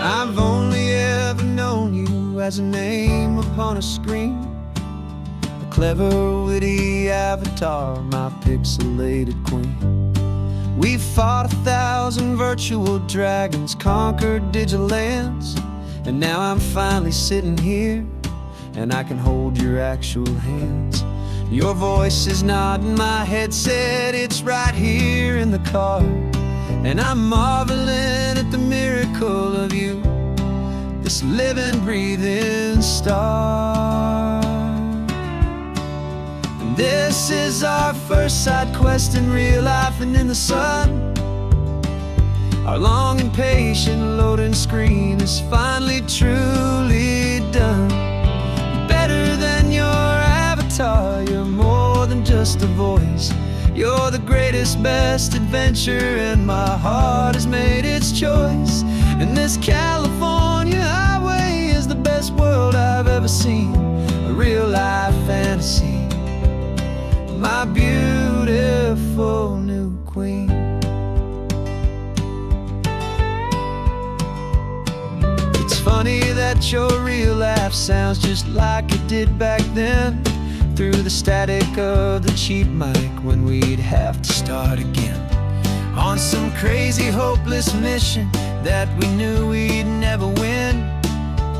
I've only ever known you as a name upon a screen, a clever, witty avatar, my pixelated queen. We've fought 1,000 virtual dragons, conquered digital lands, and now I'm finally sitting here, and I can hold your actual hands. Your voice is not in my headset, it's right here in the car. And I'm marveling at the miracle of you, this living, breathing star. And this is our first side quest in real life and in the sun. Our long and patient loading screen is finally truly done. Better than your avatar, you're more than just a voice. You're the greatest, best adventure, and my heart has made its choice. And this California highway is the best world I've ever seen, a real-life fantasy, my beautiful new queen. It's funny that your real life sounds just like it did back then, through the static of the cheap mic when we'd have to start again, on some crazy hopeless mission that we knew we'd never win.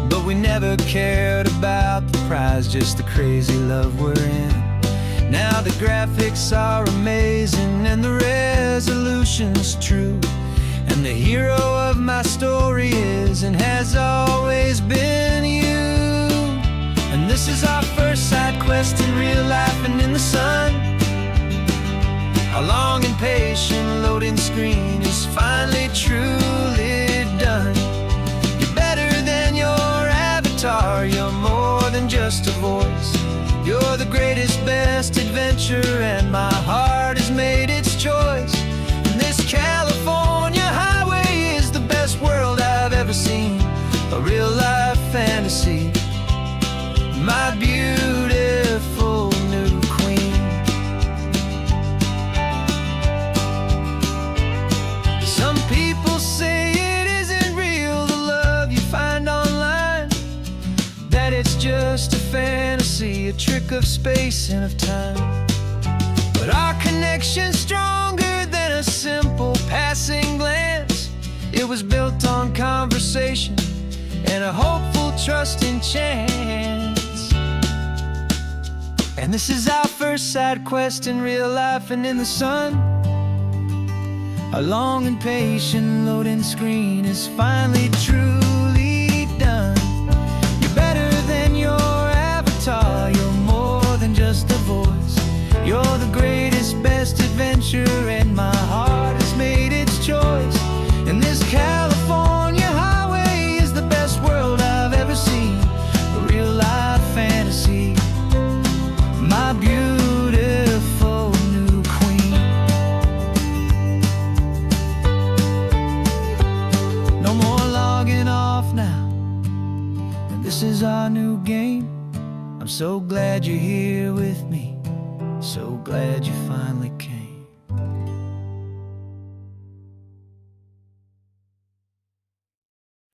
But we never cared about the prize, just the crazy love we're in. Now the graphics are amazing and the resolution's true, and the hero of my story is and has always been you. And This is our first side quest in real life and in the sun. Our long and patient loading screen is finally truly done. You're better than your avatar, you're more than just a voice. You're the greatest, best adventure, and my heart has made its choice. And this California highway is the best world I've ever seen. A real life fantasy, my beautiful new queen. Some people say it isn't real, the love you find online, that it's just a fantasy, a trick of space and of time. But our connection's stronger than a simple passing glance. It was built on conversation and a hopeful, trusting chance. And this is our first side quest in real life and in the sun. Our long and patient loading screen is finally truly done. You're better than your avatar, you're more than just a voice. You're the greatest, best adventure, and my heart has made its choice. And this California highway is the best world I've ever seen. A real life fantasy, my beautiful new queen. No more logging off now, and this is our new game. I'm so glad you're here with me, so glad you finally came.